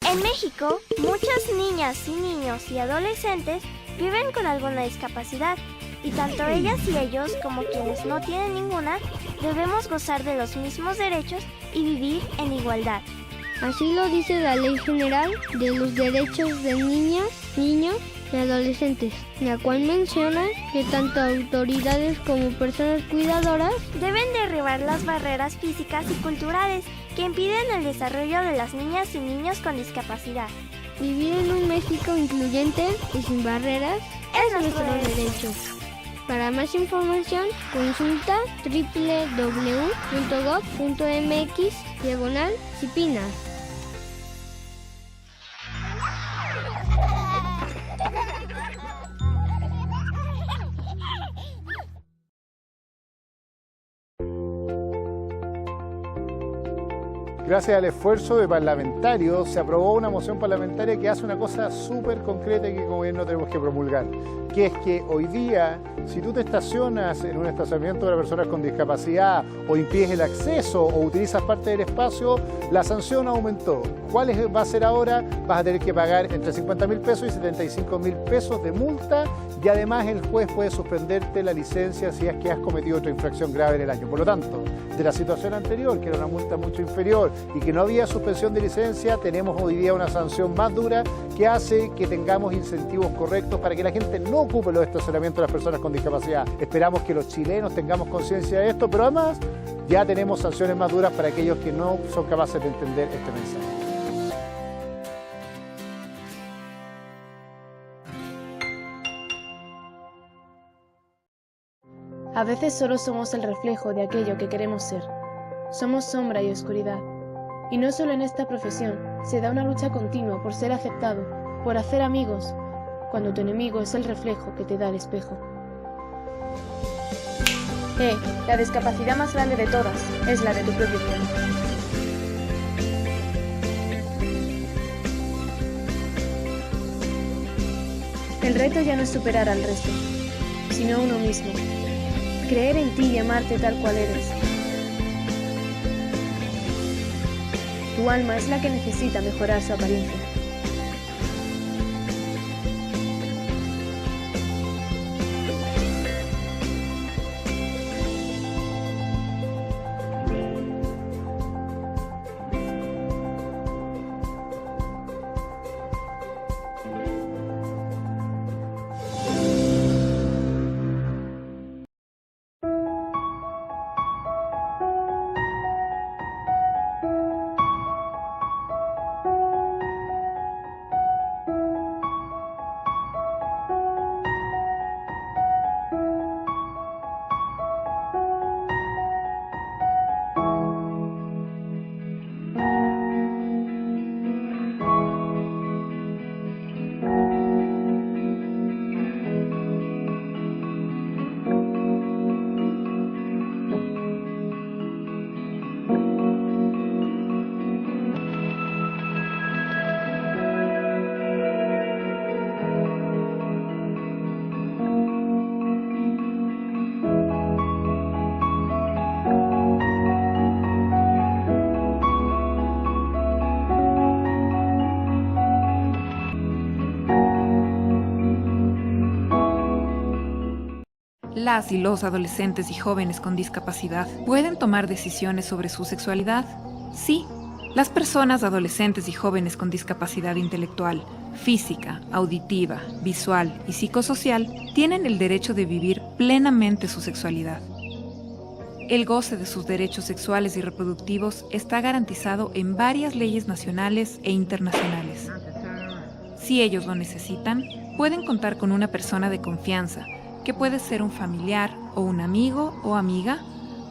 En México, muchas niñas y niños y adolescentes viven con alguna discapacidad y tanto ellas y ellos como quienes no tienen ninguna debemos gozar de los mismos derechos y vivir en igualdad. Así lo dice la Ley General de los Derechos de Niñas, Niños y Adolescentes, la cual menciona que tanto autoridades como personas cuidadoras deben derribar las barreras físicas y culturales que impiden el desarrollo de las niñas y niños con discapacidad. Vivir en un México incluyente y sin barreras es nuestro derecho. Para más información, consulta www.gov.mx/Cipinas. Gracias al esfuerzo de parlamentarios, se aprobó una moción parlamentaria que hace una cosa súper concreta y que como gobierno tenemos que promulgar, que es que hoy día, si tú te estacionas en un estacionamiento para personas con discapacidad o impides el acceso o utilizas parte del espacio, la sanción aumentó. ¿Cuál va a ser ahora? Vas a tener que pagar entre 50.000 pesos y 75.000 pesos de multa y además el juez puede suspenderte la licencia si es que has cometido otra infracción grave en el año. Por lo tanto, de la situación anterior, que era una multa mucho inferior y que no había suspensión de licencia, tenemos hoy día una sanción más dura que hace que tengamos incentivos correctos para que la gente no ocupe los estacionamientos de las personas con discapacidad. Esperamos que los chilenos tengamos conciencia de esto, pero además ya tenemos sanciones más duras para aquellos que no son capaces de entender este mensaje. A veces solo somos el reflejo de aquello que queremos ser. Somos sombra y oscuridad. Y no solo en esta profesión, se da una lucha continua por ser aceptado, por hacer amigos, cuando tu enemigo es el reflejo que te da el espejo. La discapacidad más grande de todas es la de tu propio miedo. El reto ya no es superar al resto, sino uno mismo. Creer en ti y amarte tal cual eres. Tu alma es la que necesita mejorar su apariencia. Las y los adolescentes y jóvenes con discapacidad pueden tomar decisiones sobre su sexualidad. Sí, las personas adolescentes y jóvenes con discapacidad intelectual, física, auditiva, visual y psicosocial tienen el derecho de vivir plenamente su sexualidad. El goce de sus derechos sexuales y reproductivos está garantizado en varias leyes nacionales e internacionales. Si ellos lo necesitan, pueden contar con una persona de confianza, que puede ser un familiar o un amigo o amiga,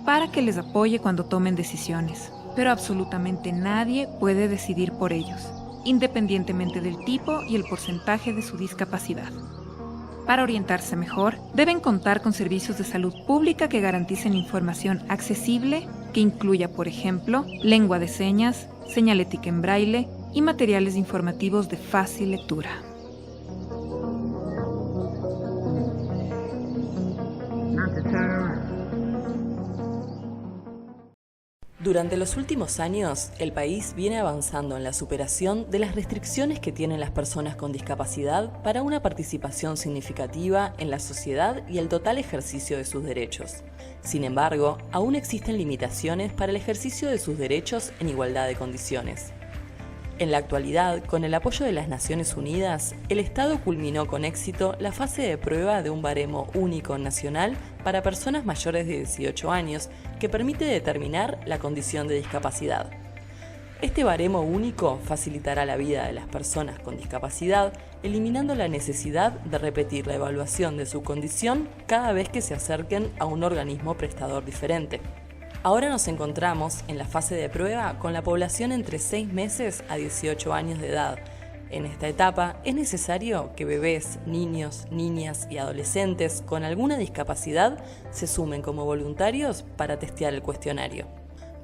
para que les apoye cuando tomen decisiones. Pero absolutamente nadie puede decidir por ellos, independientemente del tipo y el porcentaje de su discapacidad. Para orientarse mejor, deben contar con servicios de salud pública que garanticen información accesible, que incluya, por ejemplo, lengua de señas, señalética en braille y materiales informativos de fácil lectura. Durante los últimos años, el país viene avanzando en la superación de las restricciones que tienen las personas con discapacidad para una participación significativa en la sociedad y el total ejercicio de sus derechos. Sin embargo, aún existen limitaciones para el ejercicio de sus derechos en igualdad de condiciones. En la actualidad, con el apoyo de las Naciones Unidas, el Estado culminó con éxito la fase de prueba de un baremo único nacional para personas mayores de 18 años que permite determinar la condición de discapacidad. Este baremo único facilitará la vida de las personas con discapacidad, eliminando la necesidad de repetir la evaluación de su condición cada vez que se acerquen a un organismo prestador diferente. Ahora nos encontramos en la fase de prueba con la población entre 6 meses a 18 años de edad. En esta etapa es necesario que bebés, niños, niñas y adolescentes con alguna discapacidad se sumen como voluntarios para testear el cuestionario.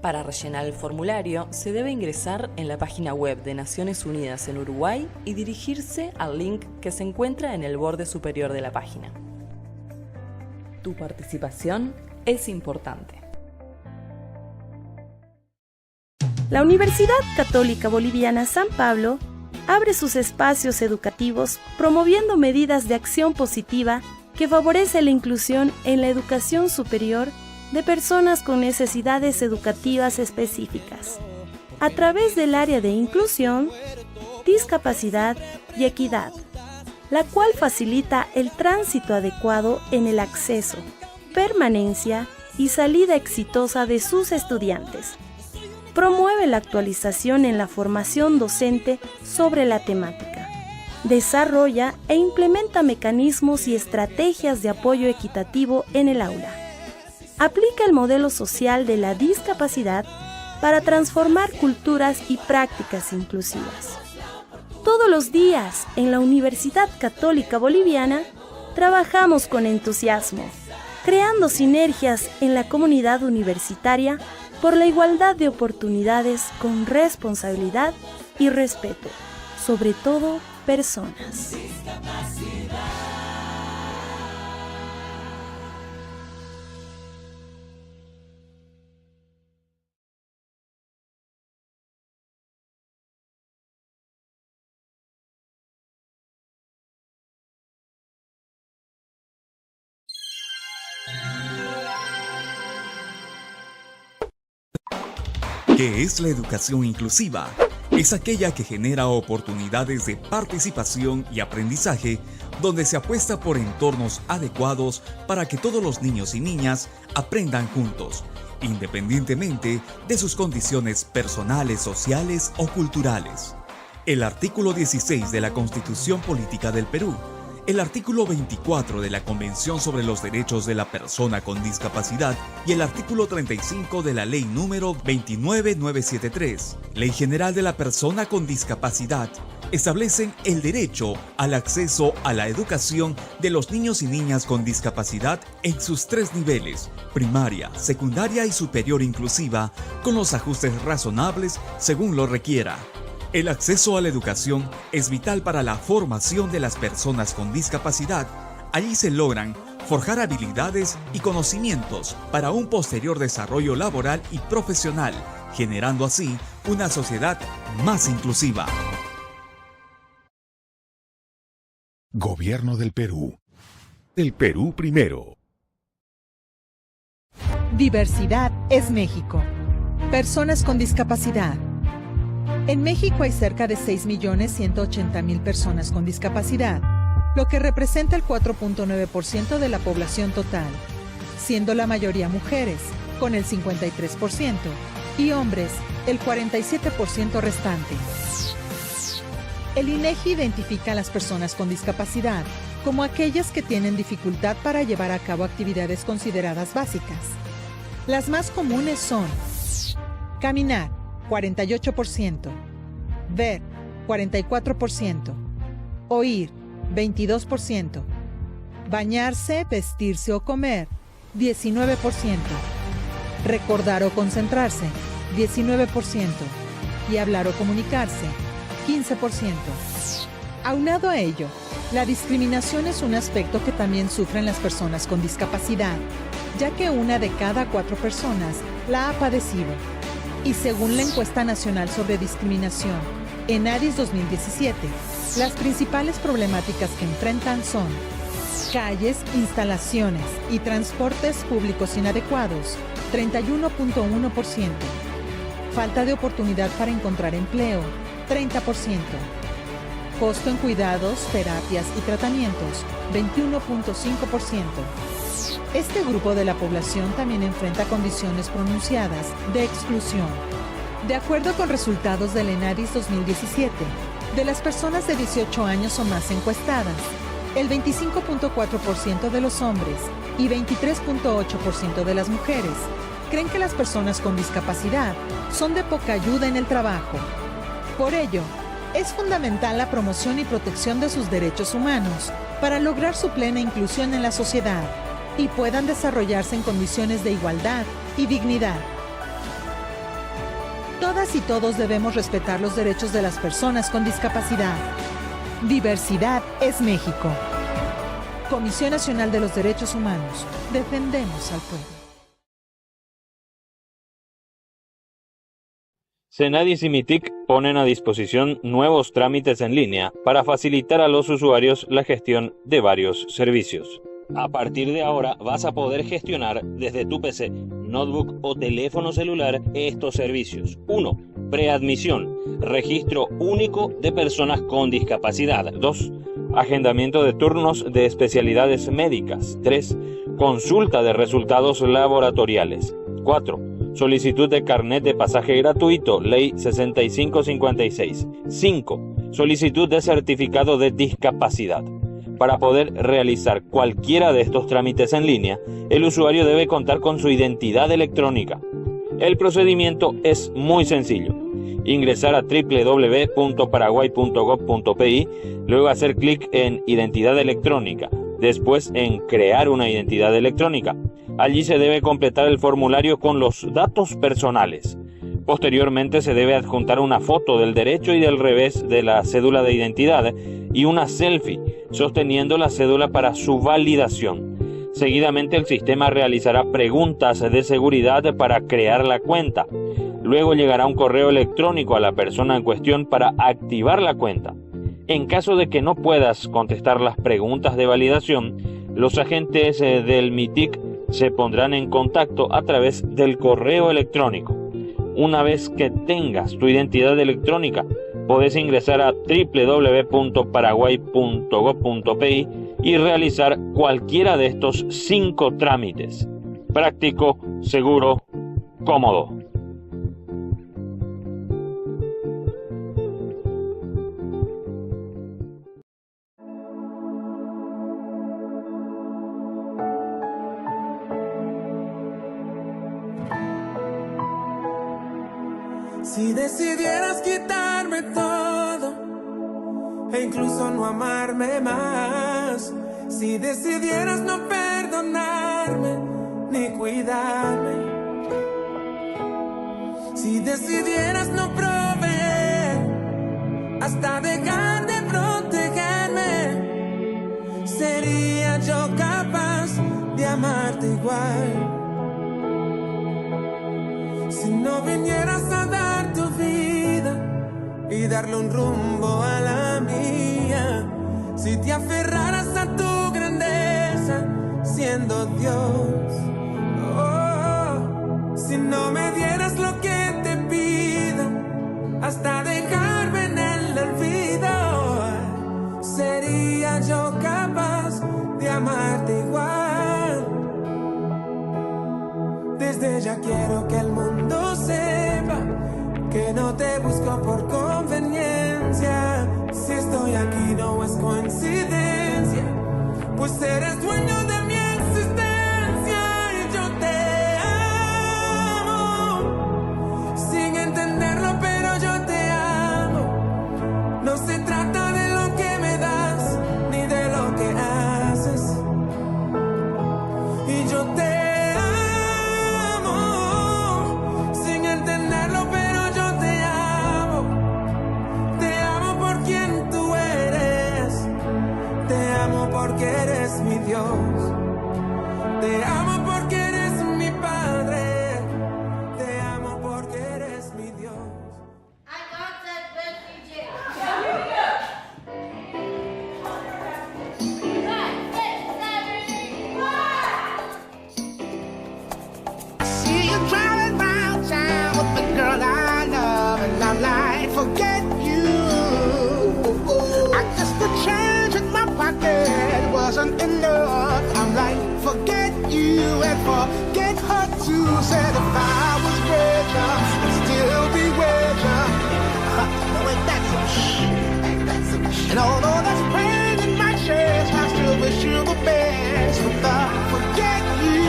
Para rellenar el formulario se debe ingresar en la página web de Naciones Unidas en Uruguay y dirigirse al link que se encuentra en el borde superior de la página. Tu participación es importante. La Universidad Católica Boliviana San Pablo abre sus espacios educativos promoviendo medidas de acción positiva que favorece la inclusión en la educación superior de personas con necesidades educativas específicas, a través del área de inclusión, discapacidad y equidad, la cual facilita el tránsito adecuado en el acceso, permanencia y salida exitosa de sus estudiantes. Promueve la actualización en la formación docente sobre la temática. Desarrolla e implementa mecanismos y estrategias de apoyo equitativo en el aula. Aplica el modelo social de la discapacidad para transformar culturas y prácticas inclusivas. Todos los días en la Universidad Católica Boliviana trabajamos con entusiasmo, creando sinergias en la comunidad universitaria por la igualdad de oportunidades con responsabilidad y respeto, sobre todo personas. ¿Qué es la educación inclusiva? Es aquella que genera oportunidades de participación y aprendizaje donde se apuesta por entornos adecuados para que todos los niños y niñas aprendan juntos, independientemente de sus condiciones personales, sociales o culturales. El artículo 16 de la Constitución Política del Perú, el artículo 24 de la Convención sobre los Derechos de la Persona con Discapacidad y el artículo 35 de la Ley número 29973, Ley General de la Persona con Discapacidad, establecen el derecho al acceso a la educación de los niños y niñas con discapacidad en sus tres niveles, primaria, secundaria y superior inclusiva, con los ajustes razonables según lo requiera. El acceso a la educación es vital para la formación de las personas con discapacidad. Allí se logran forjar habilidades y conocimientos para un posterior desarrollo laboral y profesional, generando así una sociedad más inclusiva. Gobierno del Perú. El Perú primero. Diversidad es México. Personas con discapacidad. En México hay cerca de 6.180.000 personas con discapacidad, lo que representa el 4.9% de la población total, siendo la mayoría mujeres, con el 53%, y hombres, el 47% restante. El INEGI identifica a las personas con discapacidad como aquellas que tienen dificultad para llevar a cabo actividades consideradas básicas. Las más comunes son caminar, 48%, ver, 44%, oír, 22%, bañarse, vestirse o comer, 19%, recordar o concentrarse, 19%, y hablar o comunicarse, 15%. Aunado a ello, la discriminación es un aspecto que también sufren las personas con discapacidad, ya que 1 de cada 4 personas la ha padecido. Y según la encuesta nacional sobre discriminación, ENADIS 2017, las principales problemáticas que enfrentan son calles, instalaciones y transportes públicos inadecuados, 31.1%, falta de oportunidad para encontrar empleo, 30%, costo en cuidados, terapias y tratamientos, 21.5%. Este grupo de la población también enfrenta condiciones pronunciadas de exclusión. De acuerdo con resultados del ENADIS 2017, de las personas de 18 años o más encuestadas, el 25.4% de los hombres y 23.8% de las mujeres creen que las personas con discapacidad son de poca ayuda en el trabajo. Por ello, es fundamental la promoción y protección de sus derechos humanos para lograr su plena inclusión en la sociedad y puedan desarrollarse en condiciones de igualdad y dignidad. Todas y todos debemos respetar los derechos de las personas con discapacidad. Diversidad es México. Comisión Nacional de los Derechos Humanos. Defendemos al pueblo. Senadis y MITIC ponen a disposición nuevos trámites en línea para facilitar a los usuarios la gestión de varios servicios. A partir de ahora vas a poder gestionar desde tu PC, notebook o teléfono celular estos servicios. 1. Preadmisión, registro único de personas con discapacidad. 2. Agendamiento de turnos de especialidades médicas. 3. Consulta de resultados laboratoriales. 4. Solicitud de carnet de pasaje gratuito, Ley 6556. 5. Solicitud de certificado de discapacidad. Para poder realizar cualquiera de estos trámites en línea, el usuario debe contar con su identidad electrónica. El procedimiento es muy sencillo. Ingresar a www.paraguay.gov.pi, luego hacer clic en Identidad electrónica, después en Crear una identidad electrónica. Allí se debe completar el formulario con los datos personales. Posteriormente se debe adjuntar una foto del derecho y del revés de la cédula de identidad y una selfie sosteniendo la cédula para su validación. Seguidamente el sistema realizará preguntas de seguridad para crear la cuenta. Luego llegará un correo electrónico a la persona en cuestión para activar la cuenta. En caso de que no puedas contestar las preguntas de validación, los agentes del MITIC se pondrán en contacto a través del correo electrónico. Una vez que tengas tu identidad electrónica, podés ingresar a www.paraguay.gov.pi y realizar cualquiera de estos 5 trámites. Práctico, seguro, cómodo. Si decidieras quitarme todo e incluso no amarme más, si decidieras no perdonarme ni cuidarme, si decidieras no proveer hasta dejar de protegerme, sería yo capaz de amarte igual. Si no vinieras a dar tu vida y darle un rumbo a la mía, si te aferraras a tu grandeza siendo Dios, si no me dieras lo que te pido hasta dejarme en el olvido, sería yo capaz de amarte igual. Desde ya quiero que el mundo sepa que no te busco por conveniencia. Si estoy aquí no es coincidencia, pues eres dueño de mi existencia y yo te amo. Sin entenderlo, pero yo te amo. No se trata de lo que me das ni de lo que haces. Y yo te porque eres mi Dios, te amo porque eres mi Padre, te amo porque eres mi Dios. See you driving round town with the girl I love, and I'm like, forget you. I guess the change in my pocket wasn't enough. I'm like, forget you and forget her too. Said if I was richer, I'd still be richer. No, ain't that some shit? And although there's pain in my chest, I still wish you the best. But forget you.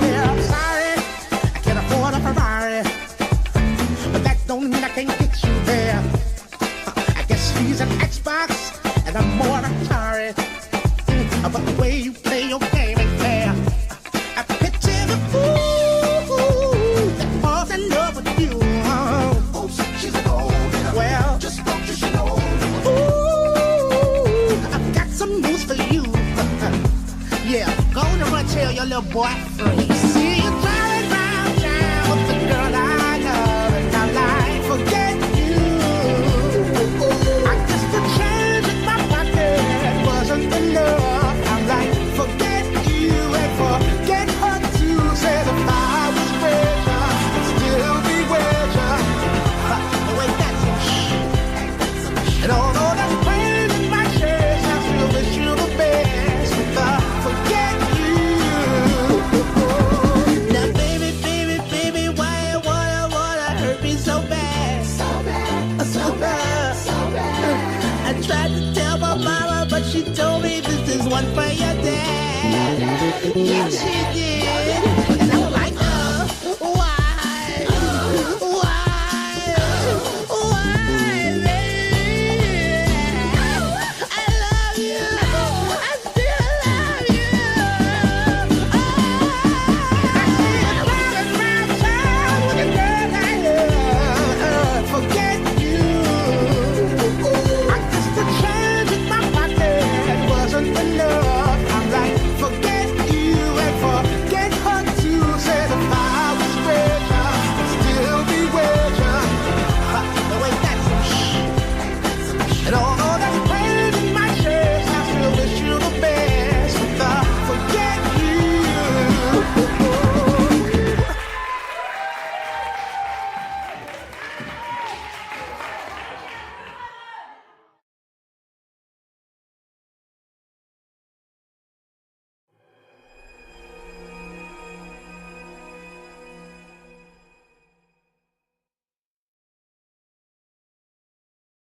Yeah, I'm sorry, I can't afford a Ferrari, but that don't mean I can't get you there. I guess she's an Xbox and I'm more Atari, but the way you play your game ain't fair. I picture the fool that falls in love with you. Oh, she's a gold digger. Well, just don't you know? Ooh, I've got some news for you. Yeah, go on and run tell your little boy free. See you driving round town with the girl I love, and I'm like, forget you. I guess the change in my pocket wasn't enough. Yes, she did. And I was like, why? I love you. I still love you. Forget you. I guess the change in my pocket wasn't enough. I'm like, forget you and forget her too. Said if I was richer, I'd still be richer. No, ain't that some shit? And although that's pain in my chest, I still wish you the best. With the forget you.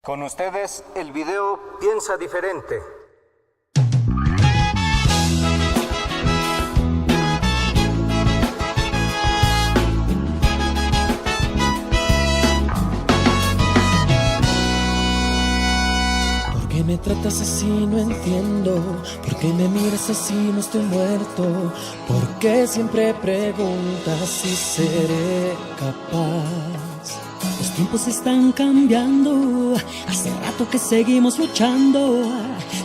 Con ustedes, el video Piensa Diferente. ¿Por qué me tratas así? No entiendo. ¿Por qué me miras así? No estoy muerto. ¿Por qué siempre preguntas si seré capaz? Los tiempos están cambiando, hace rato que seguimos luchando.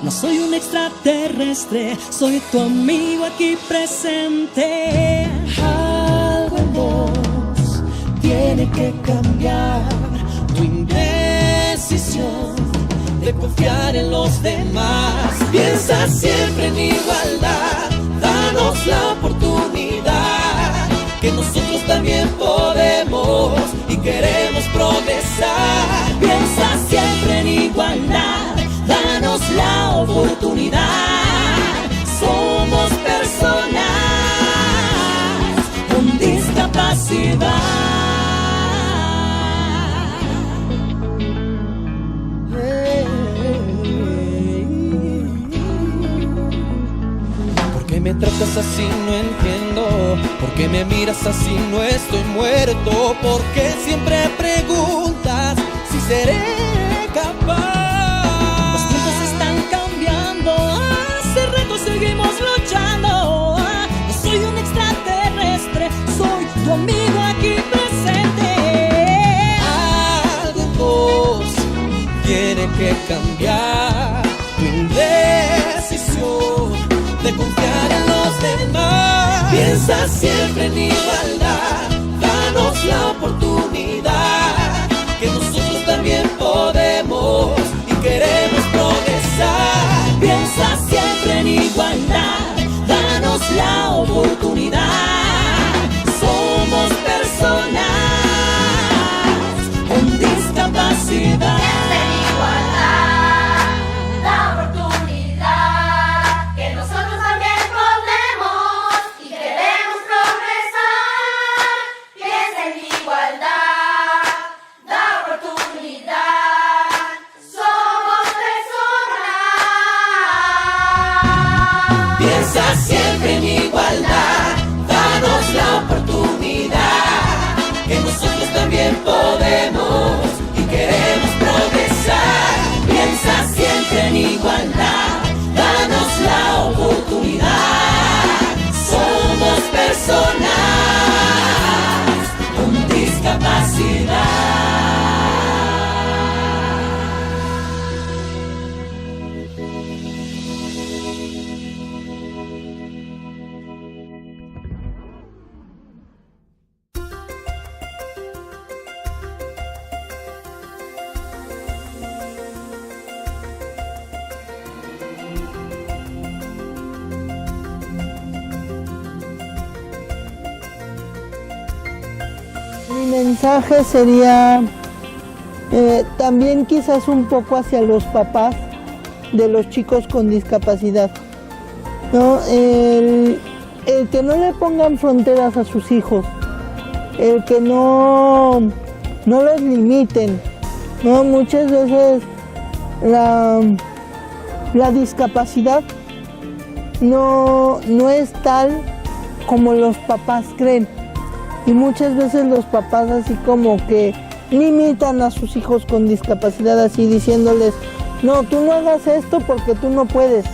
No soy un extraterrestre, soy tu amigo aquí presente. Algo en vos tiene que cambiar, tu indecisión de confiar en los demás. Piensa siempre en igualdad, danos la oportunidad, que nosotros también podemos y queremos progresar. Piensa siempre en igualdad, danos la oportunidad. Somos personas con discapacidad. ¿Por qué me tratas así? No entiendo. ¿Por qué me miras así? No estoy muerto. ¿Por qué siempre preguntas si seré capaz? Los tiempos están cambiando, hace rato seguimos luchando. No soy un extraterrestre, soy tu amigo aquí presente. Algo en vos tiene que cambiar, tu indecisión de confiar en los demás. Piensa siempre en igualdad, danos la oportunidad, que nosotros también podemos y queremos progresar. Piensa siempre en igualdad, danos la oportunidad. Somos personas con discapacidad. Siempre en igualdad, danos la oportunidad, que nosotros también podemos y queremos progresar. Piensa siempre en igualdad, danos la oportunidad. Somos personas con discapacidad. Mi mensaje sería también quizás un poco hacia los papás de los chicos con discapacidad, ¿no? El que no le pongan fronteras a sus hijos, el que no los limiten, ¿no? Muchas veces la discapacidad no es tal como los papás creen. Y muchas veces los papás así como que limitan a sus hijos con discapacidad así diciéndoles, no, tú no hagas esto porque tú no puedes.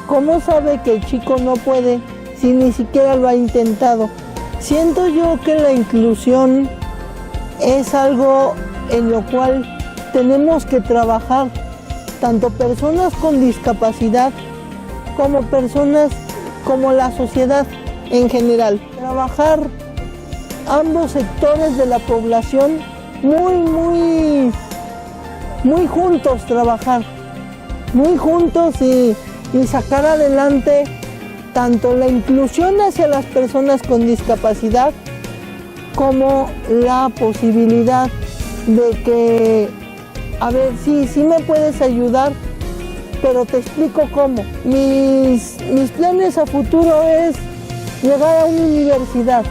¿Cómo sabe que el chico no puede si ni siquiera lo ha intentado? Siento yo que la inclusión es algo en lo cual tenemos que trabajar, tanto personas con discapacidad como personas, como la sociedad en general. Trabajar ambos sectores de la población muy juntos, trabajar muy juntos y sacar adelante tanto la inclusión hacia las personas con discapacidad como la posibilidad de que, a ver, sí me puedes ayudar, pero te explico cómo. Mis planes a futuro es llegar a una universidad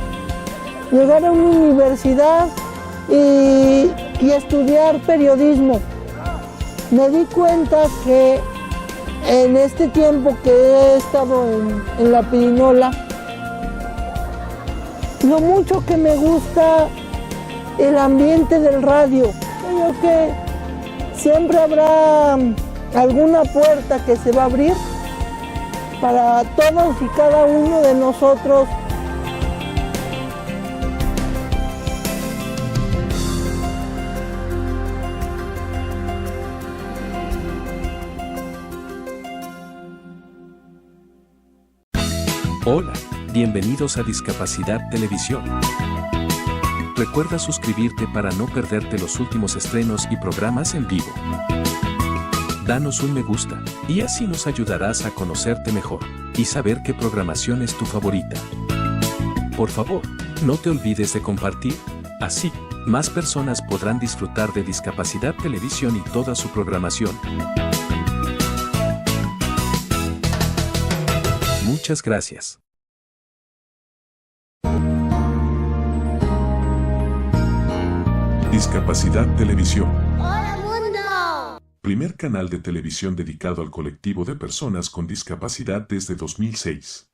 y estudiar periodismo. Me di cuenta que en este tiempo que he estado en la pirinola, lo mucho que me gusta el ambiente del radio. Creo que siempre habrá alguna puerta que se va a abrir para todos y cada uno de nosotros. Hola, bienvenidos a Discapacidad Televisión. Recuerda suscribirte para no perderte los últimos estrenos y programas en vivo. Danos un me gusta, y así nos ayudarás a conocerte mejor y saber qué programación es tu favorita. Por favor, no te olvides de compartir, así, más personas podrán disfrutar de Discapacidad Televisión y toda su programación. Muchas gracias. Discapacidad Televisión. ¡Hola mundo! Primer canal de televisión dedicado al colectivo de personas con discapacidad desde 2006.